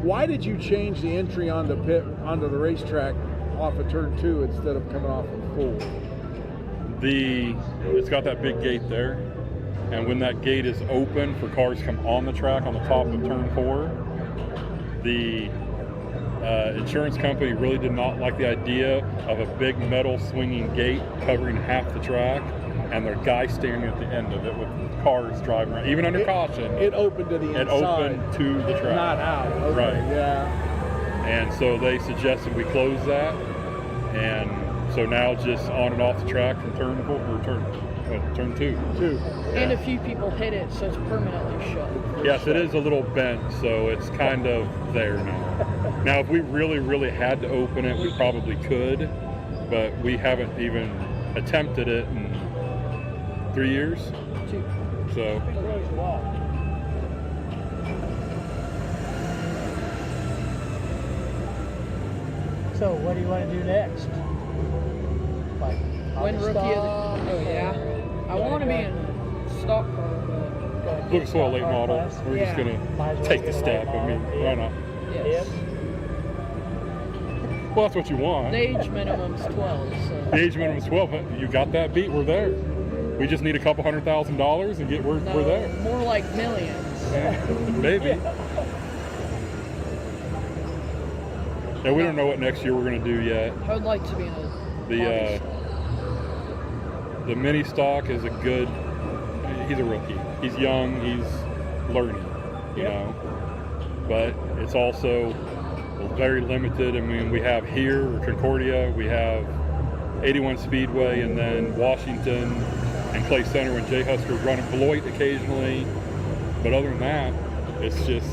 Why did you change the entry onto the racetrack off of turn 2 instead of coming off of 4? It's got that big gate there, and when that gate is open for cars to come on the track on the top of turn 4, the insurance company really did not like the idea of a big metal swinging gate covering half the track and their guy standing at the end of it with cars driving around, even under caution. It opened to the inside. It opened to the track. Not out. Okay, Right. Yeah. And so they suggested we close that, and so now just on and off the track from turn 4 or turn 2. 2. And a few people hit it, so it's permanently shut. Yes, it is a little bent, so it's kind of there now. Now, if we really, really had to open it, we probably could, but we haven't even attempted it in 3 years. 2. So, So what do you want to do next? Like Win rookie of the... stock, Oh, yeah. I want to be in stock car, but... look at late model. We're just Yeah. going Might as to well take get the a step. late I mean, model. why not? yes. Well, that's what you want. The age minimum's 12, so... The age minimum is 12. But you got that beat. We're there. We just need a couple $100,000 and we're No, there. more like millions. Maybe. Yeah, we don't know what next year we're going to do yet. I would like to be in a... hobby stock. The mini stock is he's a rookie. He's young, he's learning, you know. But it's also very limited. I mean, we have here, Concordia, we have 81 Speedway, and then Washington and Clay Center when Jay Husker's running, Beloit occasionally. But other than that, it's just...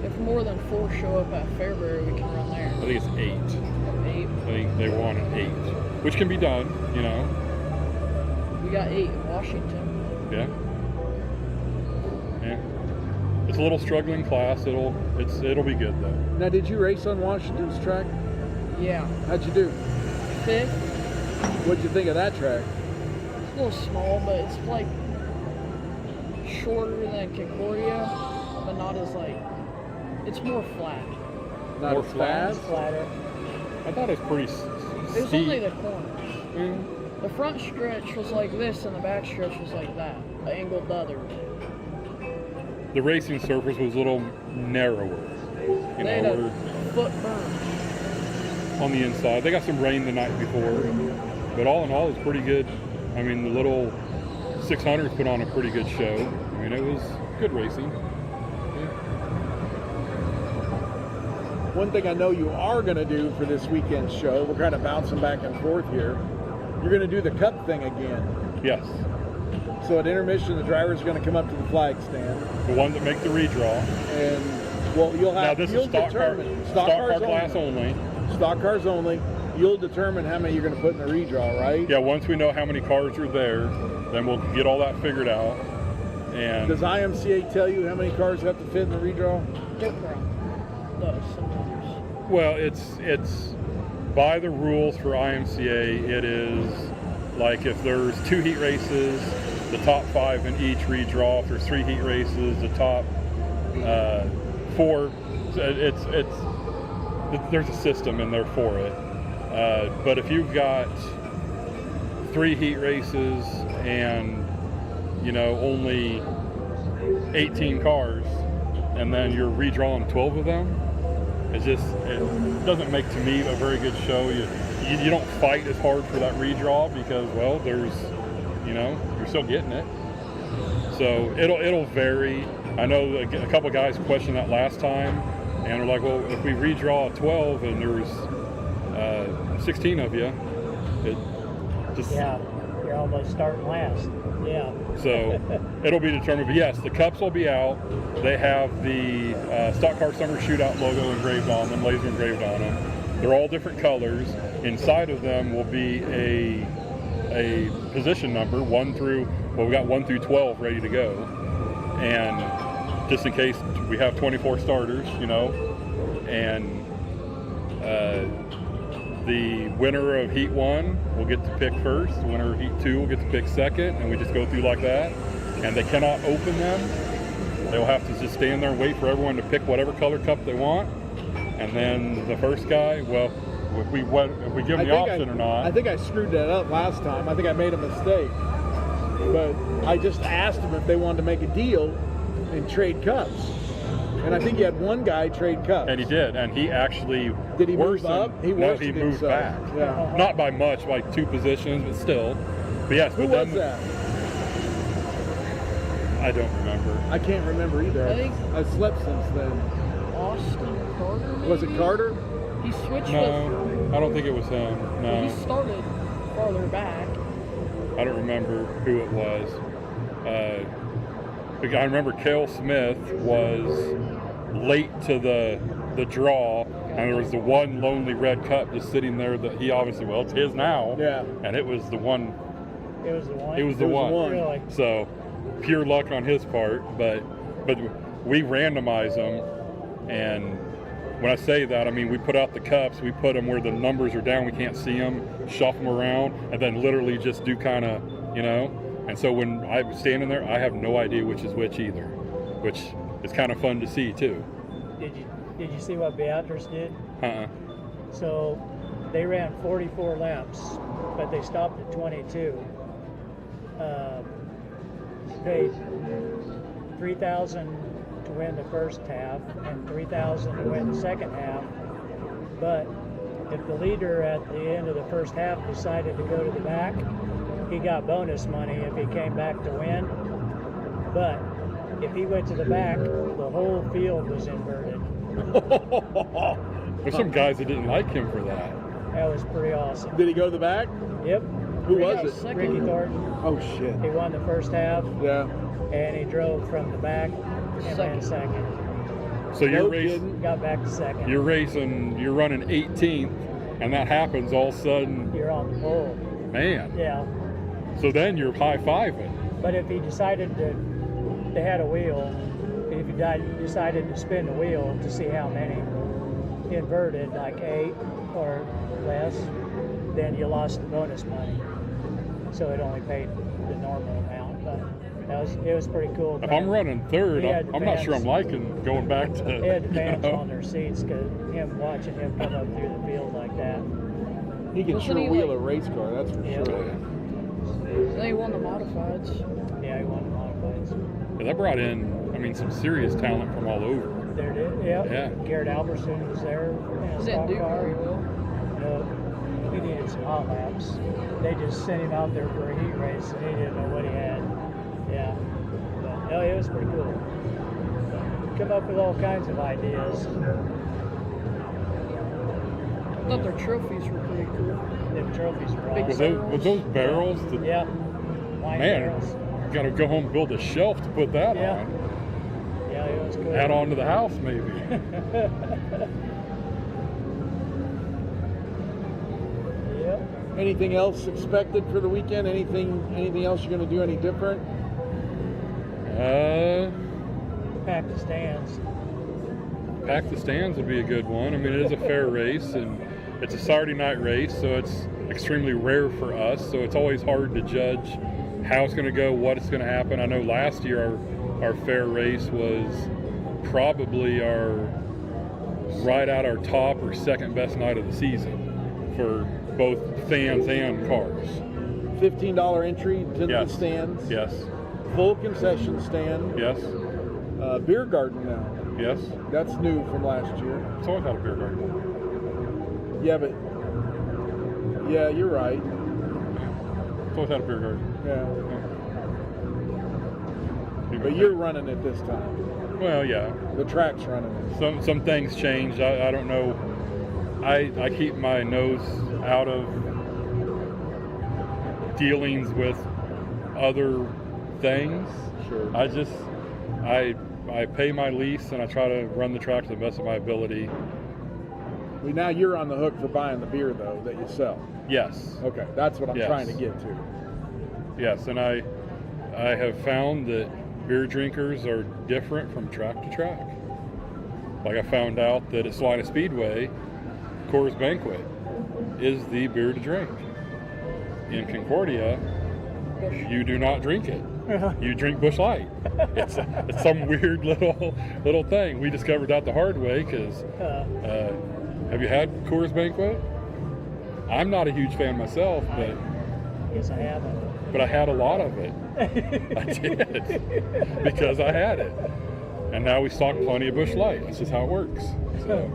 If more than 4 show up at Fairbury, we can run there. I think it's 8. 8. I think they were on an 8, which can be done, you know. We got 8 in Washington. Yeah. Yeah. It's a little struggling class. It'll be good though. Now, did you race on Washington's track? Yeah. How'd you do? 5th. What'd you think of that track? It's a little small, but it's like shorter than Concordia, but not as like, it's more flat. Not More as flat? fast? Flatter. I thought it was pretty It was steep. only the corners. Mm. The front stretch was like this, and the back stretch was like that, angled the other. The racing surface was a little narrower. You They had know, a we're foot burn. on the inside. They got some rain the night before, but all in all, it's pretty good. I mean, the little 600s put on a pretty good show. I mean, it was good racing. One thing I know you are going to do for this weekend's show, we're kind of bouncing back and forth here. You're going to do the cup thing again. Yes, So at intermission, the driver's going to come up to the flag stand, the ones that make the redraw. and well, you'll Now have this you'll is stock car determine class only. Stock cars only. You'll determine how many you're going to put in the redraw, right? Yeah, once we know how many cars are there, then we'll get all that figured out. And Does IMCA tell you how many cars have to fit in the redraw? Different. Does sometimes. well, it's by the rules for IMCA. It is like if there's 2 heat races, the top 5 in each redraw. If there's 3 heat races, the top 4. There's a system in there for it. But if you've got 3 heat races and only 18 cars, and then you're redrawing 12 of them, it doesn't make to me a very good show. You don't fight as hard for that redraw because, well, there's you're still getting it. So it'll vary. I know a couple guys questioned that last time, and they're like, well, if we redraw 12 and there's 16 of you, it just Yeah, you're almost starting last. Yeah. so it'll be determined. But yes, the cups will be out. They have the Stock Car Summer Shootout logo engraved on them, laser engraved on them. They're all different colors. Inside of them will be a position number, 1 through, well, we got 1 through 12 ready to go. And just in case we have 24 starters, and the winner of Heat 1 will get to pick first, the winner of Heat 2 will get to pick second, and we just go through like that. And they cannot open them. They'll have to just stand there and wait for everyone to pick whatever color cup they want. And then the first guy, well, if we give them the option or not. I think I screwed that up last time. I think I made a mistake. But I just asked them if they wanted to make a deal and trade cups. And I think you had one guy trade cups. And he did, and he actually Did he move worsened. up? He No, worsted he moved himself. back. Yeah. Not by much, like 2 positions, but still. But yes, Who but was then, that? I don't remember. I can't remember either. I think- I've slept since then. Austin Carter, maybe? Was it Carter? He switched No, I don't think it was him. with, No, he started farther back. I don't remember who it was. I remember Cale Smith was late to the draw, and there was the one lonely red cup just sitting there that he obviously, well, it's his now. Yeah. And it was the one. It was the one. It was the one. Really? So pure luck on his part, but we randomize them, and when I say that, I mean we put out the cups, we put them where the numbers are down, we can't see them, shuffle them around, and then literally just do kind of, and so when I'm standing there, I have no idea which is which either, which is kind of fun to see too. Did you see what Beatrice did? So they ran 44 laps, but they stopped at 22. Paid $3,000 to win the first half and $3,000 to win the second half. But if the leader at the end of the first half decided to go to the back, he got bonus money if he came back to win. But if he went to the back, the whole field was inverted. There's some guys that didn't like him for that. That was pretty awesome. Did he go to the back? Yep. Who was it? Second. Ricky Thornton. Oh, shit. He won the first half, Yeah. and he drove from the back and ran second. So you're No racing. kidding. Got back to second. You're running 18th, and that happens all of a sudden. You're on the pole. Man, Yeah. So then you're high-fiving. But if he decided they had a wheel, if he decided to spin the wheel to see how many inverted, like 8 or less, then you lost the bonus money. So it only paid the normal amount. But it was pretty cool. If I'm running third, He had I'm not fans- sure I'm liking going back to. They had the fans you know. on their seats because watching him come up through the field like that. He can Wasn't sure he, wheel like- a race car, that's for Yeah. sure. They won the modifieds. Yeah, he won the modifieds. Yeah, that brought in, I mean, some serious talent from all over. There it is. Yeah. Yeah. Garrett Alberson was there in a Didn't stock do car. very well. No, he needed some hot laps. They just sent him out there for a heat race, and he didn't know what he had. Yeah, but no, it was pretty cool. Come up with all kinds of ideas. I thought their trophies were pretty cool. Them trophies were Big awesome. Was those barrels? Yeah, wine Man, barrels. you got to go home and build a shelf to put that Yeah. on. Yeah, it was cool. Add on to the house, maybe. Yep. Anything else expected for the weekend? Anything else you're going to do any different? Pack the stands. Pack the stands would be a good one. I mean, it is a fair race, and it's a Saturday night race, so it's extremely rare for us. So it's always hard to judge how it's going to go, what it's going to happen. I know last year our fair race was probably right at our top or second best night of the season for both fans and cars. $15 entry to Yes. the stands. Yes. Full concession stand. Yes. Beer garden now. Yes. That's new from last year. It's always had a beer garden. Yeah, but yeah, you're right. It's always had a beer garden. Yeah, but you're running it this time. Well, yeah. The track's running it. Some things changed. I don't know. I keep my nose out of dealings with other things. Sure. I pay my lease and I try to run the track to the best of my ability. Well, now you're on the hook for buying the beer though that you sell. Yes. Okay, that's what I'm Yes. trying to get to. Yes, and I have found that beer drinkers are different from track to track. Like I found out that at Salina Speedway, Coors Banquet is the beer to drink. In Concordia, you do not drink it. You drink Busch Light. It's some weird little thing. We discovered that the hard way because have you had Coors Banquet? I'm not a huge fan myself, but Yes, I haven't. I had a lot of it. I did because I had it, and now we stock plenty of Busch Light. That's just how it works. So.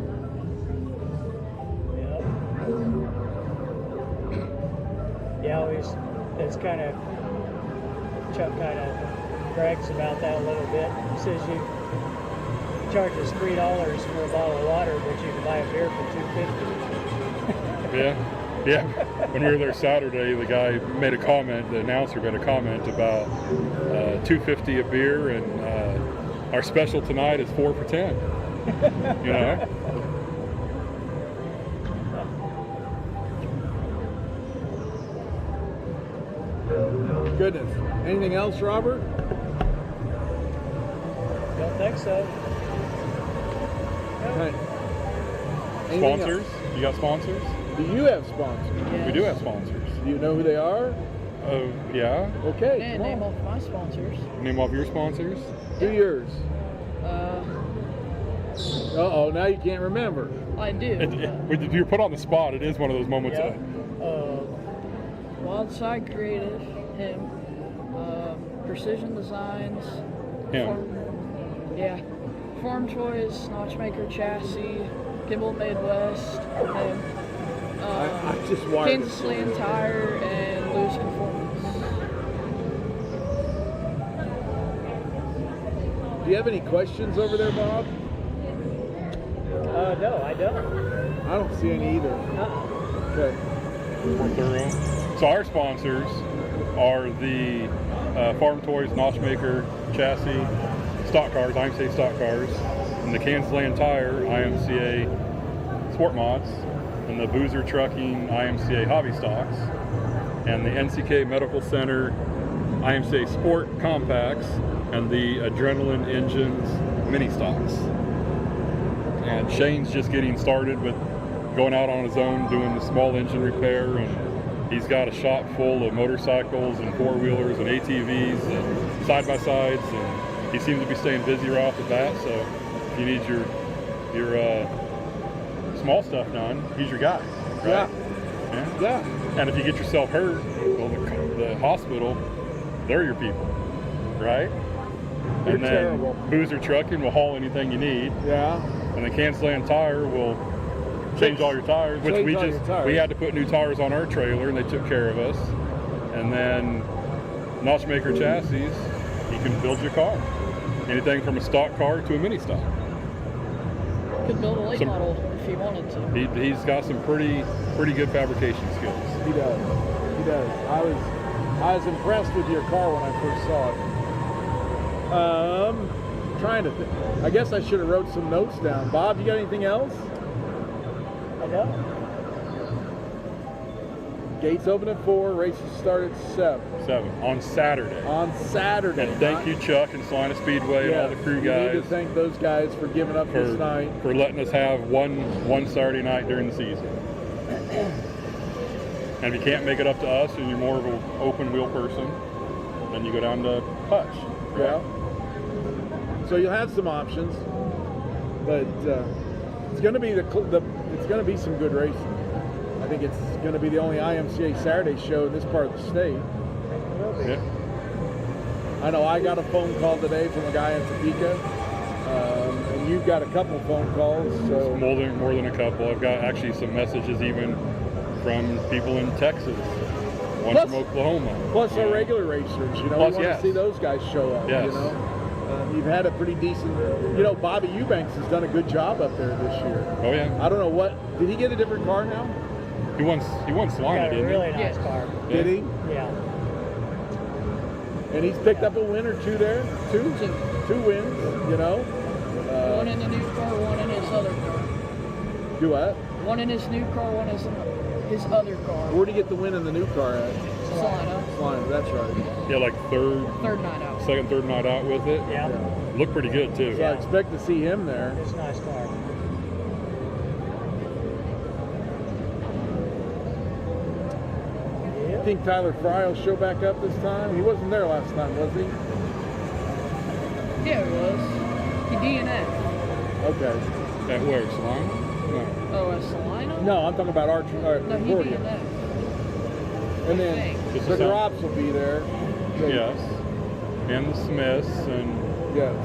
Yeah, it's kind of, Chuck kind of brags about that a little bit. He says you charge us $3 for a bottle of water, but you can buy a beer for $2.50. Yeah. When we were there Saturday, the guy made a comment. The announcer made a comment about $2.50 a beer, and our special tonight is 4 for $10. You know. Goodness. Anything else, Robert? Don't think so. Right. Anything Sponsors? else? You got sponsors? Do you have sponsors? We do have sponsors. Do you know who they are? Yeah. Okay. And come name on. off my sponsors. Name off your sponsors. Do yours. Uh-oh, now you can't remember. I do. When you're put on the spot, it is one of those moments. Yeah. Wildside Creative, him. Precision Designs. Him. Form Toys, Notchmaker Chassis, Kimball Midwest, him. I just wired Kansas it. Land Tire, and Lewis Performance. Do you have any questions over there, Bob? No, I don't. I don't see any either. Okay. We're thorough. So our sponsors are the Farm Toys, Notchmaker Chassis, Stock Cars, IMCA Stock Cars, and the Kansas Land Tire, IMCA Sport Mods, and the Boozer Trucking, IMCA Hobby Stocks. and the NCK Medical Center IMCA Sport Compacts, and the Adrenaline Engines mini stocks. And Shane's just getting started with going out on his own, doing the small engine repair, and he's got a shop full of motorcycles and four-wheelers and ATVs and side-by-sides, and he seems to be staying busy right off the bat. So if you need your small stuff done, he's your guy, right? Yeah. And if you get yourself hurt, well, the hospital, they're your people, right? They're and then terrible. Boozer Trucking will haul anything you need. Yeah. And the Kansas Tire will change all your tires, which we had to put new tires on our trailer, and they took care of us. And then Notchmaker Chassis, he can build your car. Anything from a stock car to a mini stock. Could build a late model if he wanted to. He's got some pretty good fabrication skills. He does. I was impressed with your car when I first saw it. Trying to think. I guess I should have wrote some notes down. Bob, you got anything else? I know. Gates open at 4, races start at 7. 7 on Saturday. On Saturday. And thank you, Chuck and Salina Speedway and all the crew guys. We need to thank those guys for giving up this night. For letting us have one Saturday night during the season. And if you can't make it up to us and you're more of an open wheel person, then you go down to Hutch. Right? Yeah. So you'll have some options, but it's going to be it's going to be some good racing. I think it's going to be the only IMCA Saturday show in this part of the state. Yeah. I know I got a phone call today from a guy in Topeka, and you've got a couple of phone calls. So more than a couple. I've got actually some messages even from people in Texas, one from Oklahoma. Plus our regular racers, we want to see those guys show up. Yes. You've had a pretty decent, Bobby Eubanks has done a good job up there this year. Oh yeah. I don't know did he get a different car now? He won Salina, didn't he? Really nice car. Did he? Yeah. And he's picked up a win or two there. Two wins, One in the new car, one in his other car. Do what? One in his new car, one in his other car. Where'd he get the win in the new car at? Salina. That's right. Yeah, like third night out. Third night out with it. Yeah. Looked pretty good too. So I expect to see him there. It's a nice car. I think Tyler Fry will show back up this time. He wasn't there last time, was he? Yeah, he was. He DNF. Okay. At where? Salina? No. Oh, at Salina? No, I'm talking about our No, he Concordia. DNF. And then the Drops will be there. Yes. And the Smiths and yes.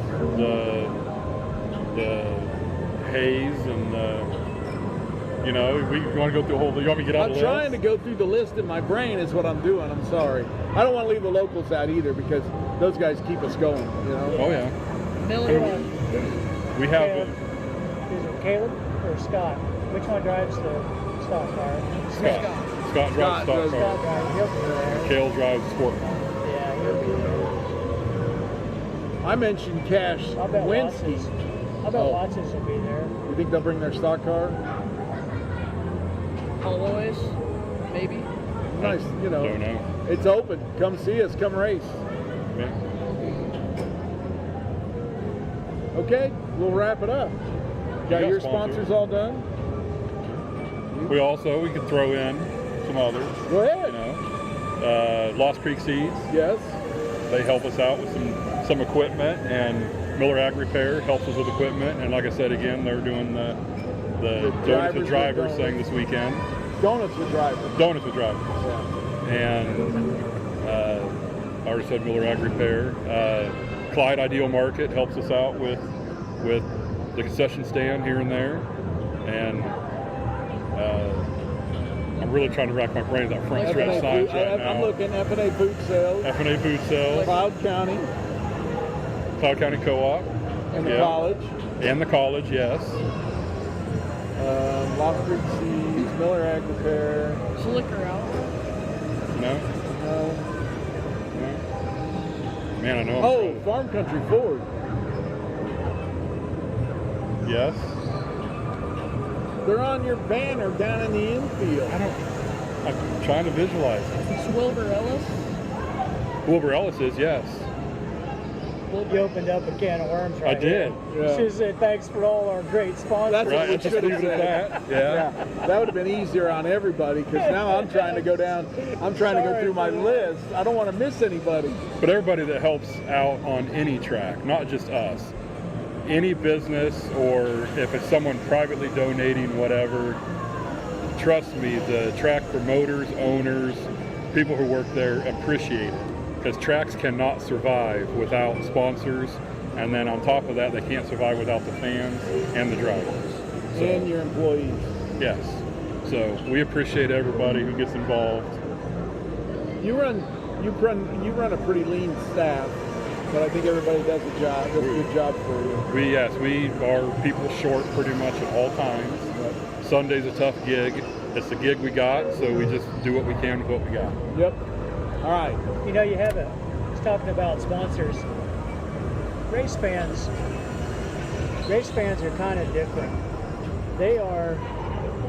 the Hayes and we want to go through the whole. You want me to get out I'm of the trying to list? go through the list in my brain is what I'm doing. I'm sorry. I don't want to leave the locals out either because those guys keep us going. Oh yeah. Miller. We have. Is it Caleb or Scott? Which one drives the stock car? Scott drives stock Scott car. drives. He'll be there. Kale drives sport car. Yeah, he'll be there. I mentioned Cash I bet Winsky. Watson's will be there. You think they'll bring their stock car? Always, maybe. Nice, Don't know. It's open. Come see us. Come race. Yeah. Okay, we'll wrap it up. Got your sponsors all done? We could throw in some others. Go ahead. Lost Creek Seeds. Yes. They help us out with some equipment, and Miller Ag Repair helps us with equipment. And like I said again, they're doing the Donuts with Drivers thing this weekend. Donuts with Drivers. Donuts with Drivers. Yeah. And I already said Miller Ag Repair. Clyde Ideal Market helps us out with the concession stand here and there. And I'm really trying to rack my brains on French stretch signs right now. I'm looking F&A Food Sales. F&A Food Sales. Cloud County. Co-op. And the college. And the college, yes. Lost Creek Seeds, Miller Ag Repair. Is the liquor out? No? No. Man, I know. Oh, Farm Country Ford. Yes. They're on your banner down in the infield. I'm trying to visualize it. It's Wilbur Ellis. Wilbur Ellis is, yes. You opened up a can of worms right I did. here. Yeah. Should say thanks for all our great sponsors. That's what Right, we just should leave have it at said. that. Yeah. That would have been easier on everybody because now I'm trying to go down. I'm trying to go Sorry through my for that. list. I don't want to miss anybody. But everybody that helps out on any track, not just us, any business, or if it's someone privately donating, whatever, trust me, the track promoters, owners, people who work there appreciate it. Because tracks cannot survive without sponsors, and then on top of that, they can't survive without the fans and the drivers. So, And your employees. yes. So we appreciate everybody who gets involved. You run a pretty lean staff, but I think everybody does a good job for you. We are people short pretty much at all times. Sunday's a tough gig. It's the gig we got, so we just do what we can with what we got. Yep. All right. You know, you have just talking about sponsors. Race fans are kind of different. They are,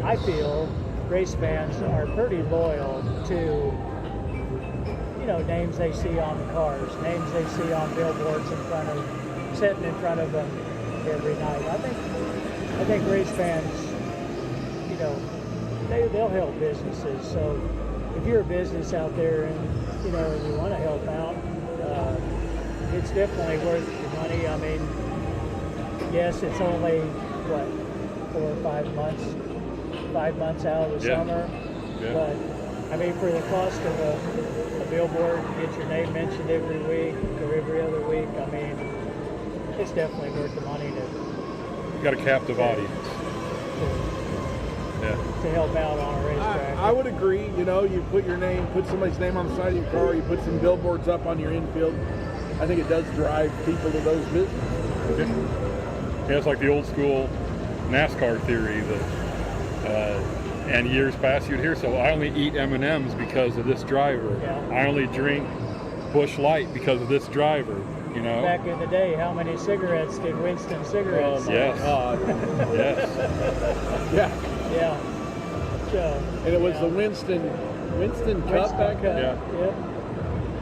I feel, race fans are pretty loyal to, names they see on the cars, names they see on billboards sitting in front of them every night. I think race fans, they'll help businesses. So if you're a business out there and you want to help out, it's definitely worth the money. I mean, yes, it's only 4 or 5 months, 5 months out of the summer, but I mean, for the cost of a billboard, get your name mentioned every week or every other week, I mean, it's definitely worth the money You got a captive audience. to help out on a racetrack. I would agree. You put somebody's name on the side of your car, you put some billboards up on your infield. I think it does drive people to those businesses. Yeah, it's like the old school NASCAR theory that, and years past you'd hear, so I only eat M&Ms because of this driver. Yeah. I only drink Busch Light because of this driver. Back in the day, how many cigarettes did Winston cigarettes sell? Yes. Yes. Yeah. Yeah. So, And it was the Winston Cup back then. Yeah. Yep.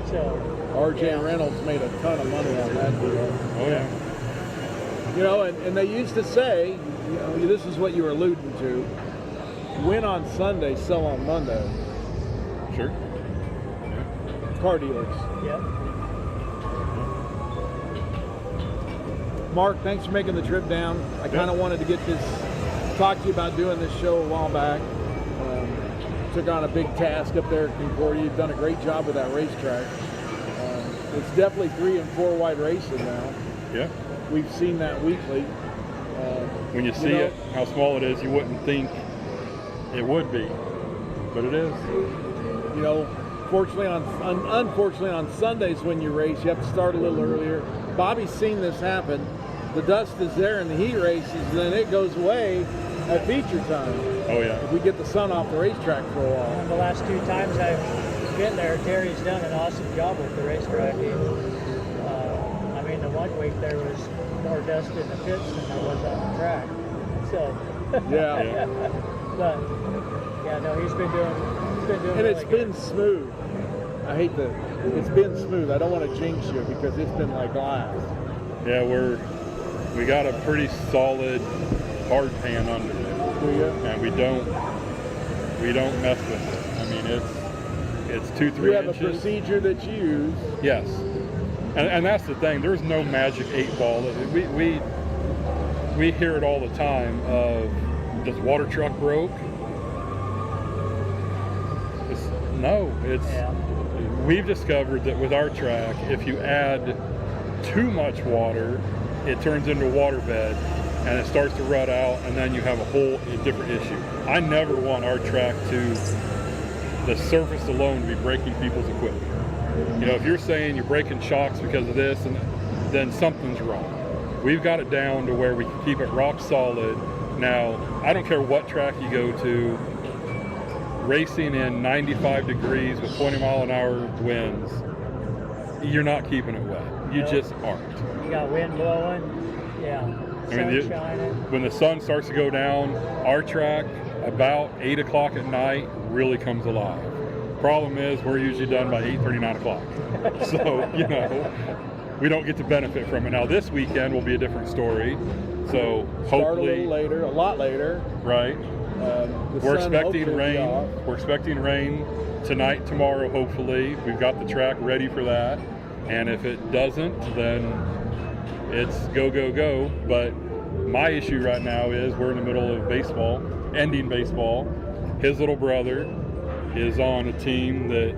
So, R.J. Reynolds made a ton of money on that deal. Oh yeah. And they used to say, this is what you were alluding to, win on Sunday, sell on Monday. Sure. Car dealers. yep. Mark, thanks for making the trip down. I kind of wanted to talk to you about doing this show a while back. Took on a big task up there at Concordia. You've done a great job with that racetrack. It's definitely 3 and 4 wide racing now. Yeah. We've seen that weekly. When you see it, how small it is, you wouldn't think it would be, but it is. Unfortunately on Sundays when you race, you have to start a little earlier. Bobby's seen this happen. The dust is there in the heat races, and then it goes away at feature time. Oh yeah. If we get the sun off the racetrack for a while. And the last 2 times I've been there, Terry's done an awesome job with the racetrack. I mean, the one week there was more dust in the pits than there was on the track. So, Yeah. but he's been doing And really it's been good. smooth. It's been smooth. I don't want to jinx you because it's been like glass. Yeah, we got a pretty solid hard pan under it, Do you? and we don't mess with it. I mean, it's 2-3 You have inches. a procedure that you use. Yes, and that's the thing. There's no magic 8 ball. We hear it all the time of this water truck broke. We've discovered that with our track, if you add too much water, it turns into a waterbed and it starts to rut out, and then you have a whole different issue. I never want our track the surface alone to be breaking people's equipment. If you're saying you're breaking shocks because of this, then something's wrong. We've got it down to where we can keep it rock solid. Now, I don't care what track you go to, racing in 95 degrees with 20-mile-an-hour winds, you're not keeping it wet. You just aren't. You got wind blowing. Yeah. Sun shining. When the sun starts to go down, our track about 8 o'clock at night really comes alive. Problem is, we're usually done by 8:30, 9 o'clock. So, we don't get to benefit from it. Now, this weekend will be a different story. So, Start hopefully, a little later, a lot later. right? The We're sun expecting hopefully will be rain. off. We're expecting rain tonight, tomorrow, hopefully. We've got the track ready for that. And if it doesn't, then it's go, go, go. But my issue right now is we're in the middle of baseball, ending baseball. His little brother is on a team that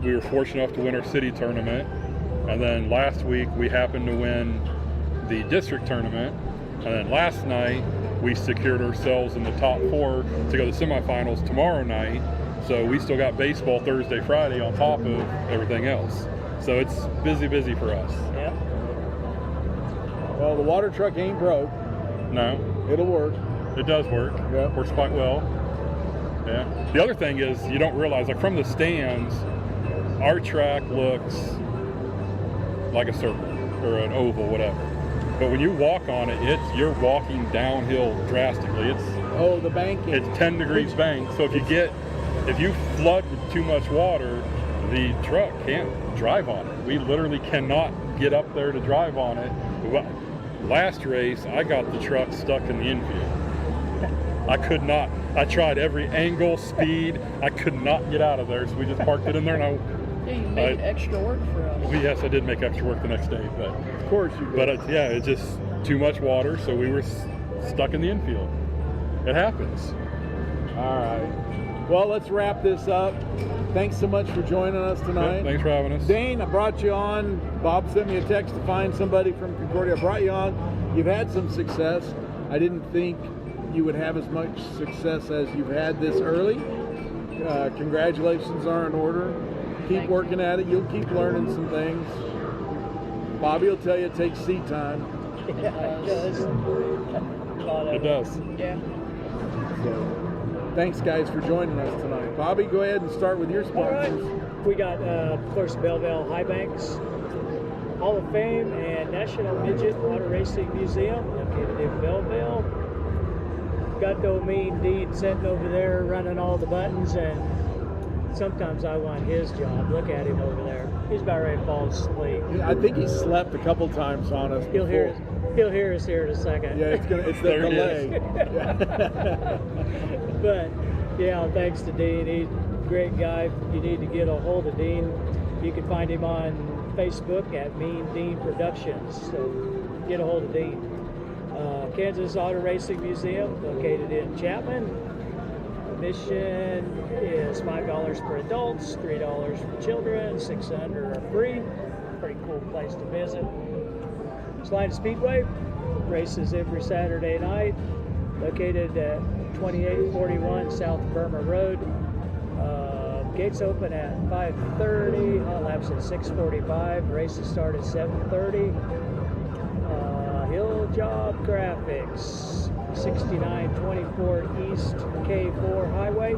we were fortunate enough to win our city tournament. And then last week we happened to win the district tournament. And then last night we secured ourselves in the top 4 to go to the semifinals tomorrow night. So we still got baseball Thursday, Friday on top of everything else. So it's busy, busy for us. Yep. Well, the water truck ain't broke. No, It'll work. it does work. Yeah. Works quite well. Yeah. The other thing is you don't realize, like from the stands, our track looks like a circle or an oval, whatever. But when you walk on it, you're walking downhill drastically. Oh, the banking. It's 10 degrees bank. So if you flood with too much water, the truck can't drive on it. We literally cannot get up there to drive on it. Last race, I got the truck stuck in the infield. I could not. I tried every angle, speed. I could not get out of there, so we just parked it in there. And Yeah, you made extra work for us. yes, I did make extra work the next day, but Of course you did. but it's just too much water, so we were stuck in the infield. It happens. All right. Well, let's wrap this up. Thanks so much for joining us tonight. Yeah, thanks for having us. Dane, I brought you on. Bob sent me a text to find somebody from Concordia. I brought you on. You've had some success. I didn't think you would have as much success as you've had this early. Congratulations are in order. Keep working at it. You'll keep learning some things. Bobby will tell you it takes seat time. Yeah, it does. It does. Yeah. So, thanks, guys, for joining us tonight. Bobby, go ahead and start with your All right. sponsors. We got, of course, Belleville High Banks Hall of Fame and National Midget Auto Racing Museum located in Belleville. Got the mean Dean sitting over there running all the buttons, and sometimes I want his job. Look at him over there. He's about ready to fall asleep. I think he slept a couple times on us. He'll hear us here in a second. Yeah, it's the There it delay. But yeah, thanks to Dean. He's a great guy. You need to get a hold of Dean. You can find him on Facebook at Mean Dean Productions. So get a hold of Dean. Kansas Auto Racing Museum, located in Chapman. Admission is $5 for adults, $3 for children, $600 are free. Pretty cool place to visit. Slide Speedway races every Saturday night, located at 2841 South Burma Road. Gates open at 5:30, hot laps at 6:45. Races start at 7:30. Hill Job Graphics, 6924 East K4 Highway.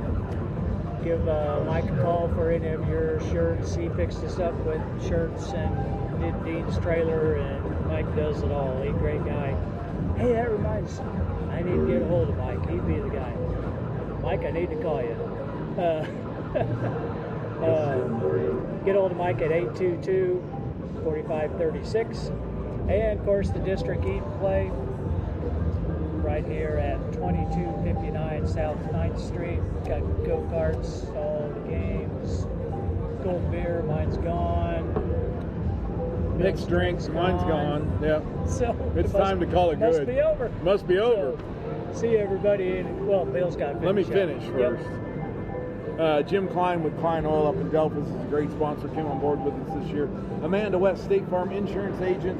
Give Mike a call for any of your shirts. He fixed us up with shirts and did Dean's trailer, and Mike does it all. He's a great guy. Hey, that reminds me, I need to get a hold of Mike. He'd be the guy. Mike, I need to call you. Get a hold of Mike at 822-4536. And of course the district eat and play right here at 2259 South 9th Street. Got go-karts, all the games, cold beer, mine's gone. Mixed drinks, mine's gone. Yep. So It's time to call it must good. be over. Must be over. So, see everybody. Well, Bill's got to finish. Let me up. finish Yep. first. Jim Klein with Klein Oil up in Delphus is a great sponsor. Came on board with us this year. Amanda West, State Farm Insurance Agent,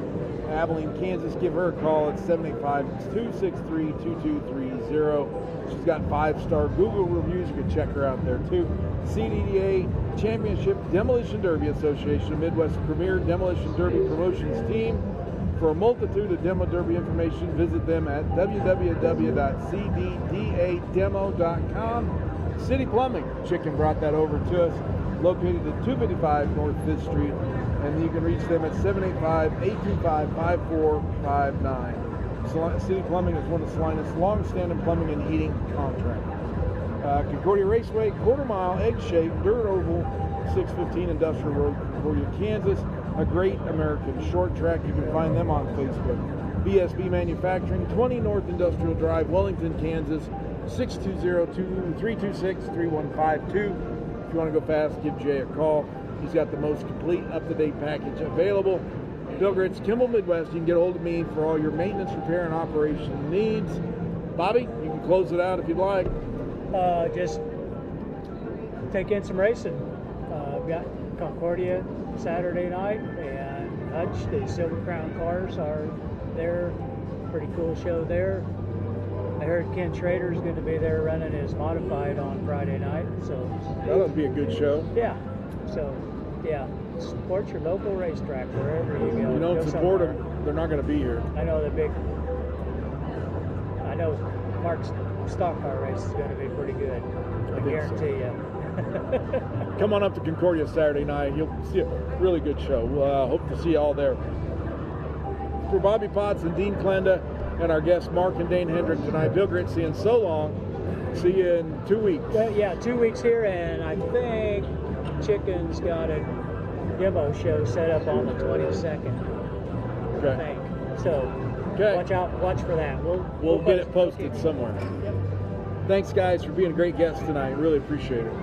Abilene, Kansas. Give her a call at 785-263-2230. She's got 5-star Google reviews. You can check her out there too. CDDA Championship Demolition Derby Association, Midwest Premier Demolition Derby Promotions Team. For a multitude of demo derby information, visit them at www.cddademo.com. City Plumbing, Chicken brought that over to us, located at 255 North 5th Street. and you can reach them at 785-825-5459. City Plumbing is one of Salinas' long-standing plumbing and heating contract. Concordia Raceway, quarter-mile, egg-shaped, dirt oval, 615 Industrial Road, Concordia, Kansas. A great American short track. You can find them on Facebook. BSB Manufacturing, 20 North Industrial Drive, Wellington, Kansas, 620-326-3152. If you want to go fast, give Jay a call. He's got the most complete, up-to-date package available. Bill Gritz, Kimball Midwest. You can get a hold of me for all your maintenance, repair, and operation needs. Bobby, you can close it out if you'd like. Just take in some racing. We've got Concordia Saturday night, and Hutch, the Silver Crown cars are there. Pretty cool show there. I heard Ken Schrader's going to be there running his modified on Friday night. So that'll be a good show. Yeah. So, yeah, support your local racetrack wherever you go. You don't go support somewhere. them, they're not going to be here. I know Mark's stock car race is going to be pretty good. I guarantee you. Come on up to Concordia Saturday night. You'll see a really good show. Hope to see you all there. For Bobby Potts and Dean Klenda and our guests Mark and Dane Headrick tonight, Bill Gritz saying so long. See you in 2 weeks. Yeah, 2 weeks here, and I think Chicken's got a demo show set up on the 22nd. Okay. I think. So watch for that. We'll get it posted okay. somewhere. Yep. Thanks, guys, for being a great guest tonight. Really appreciate it.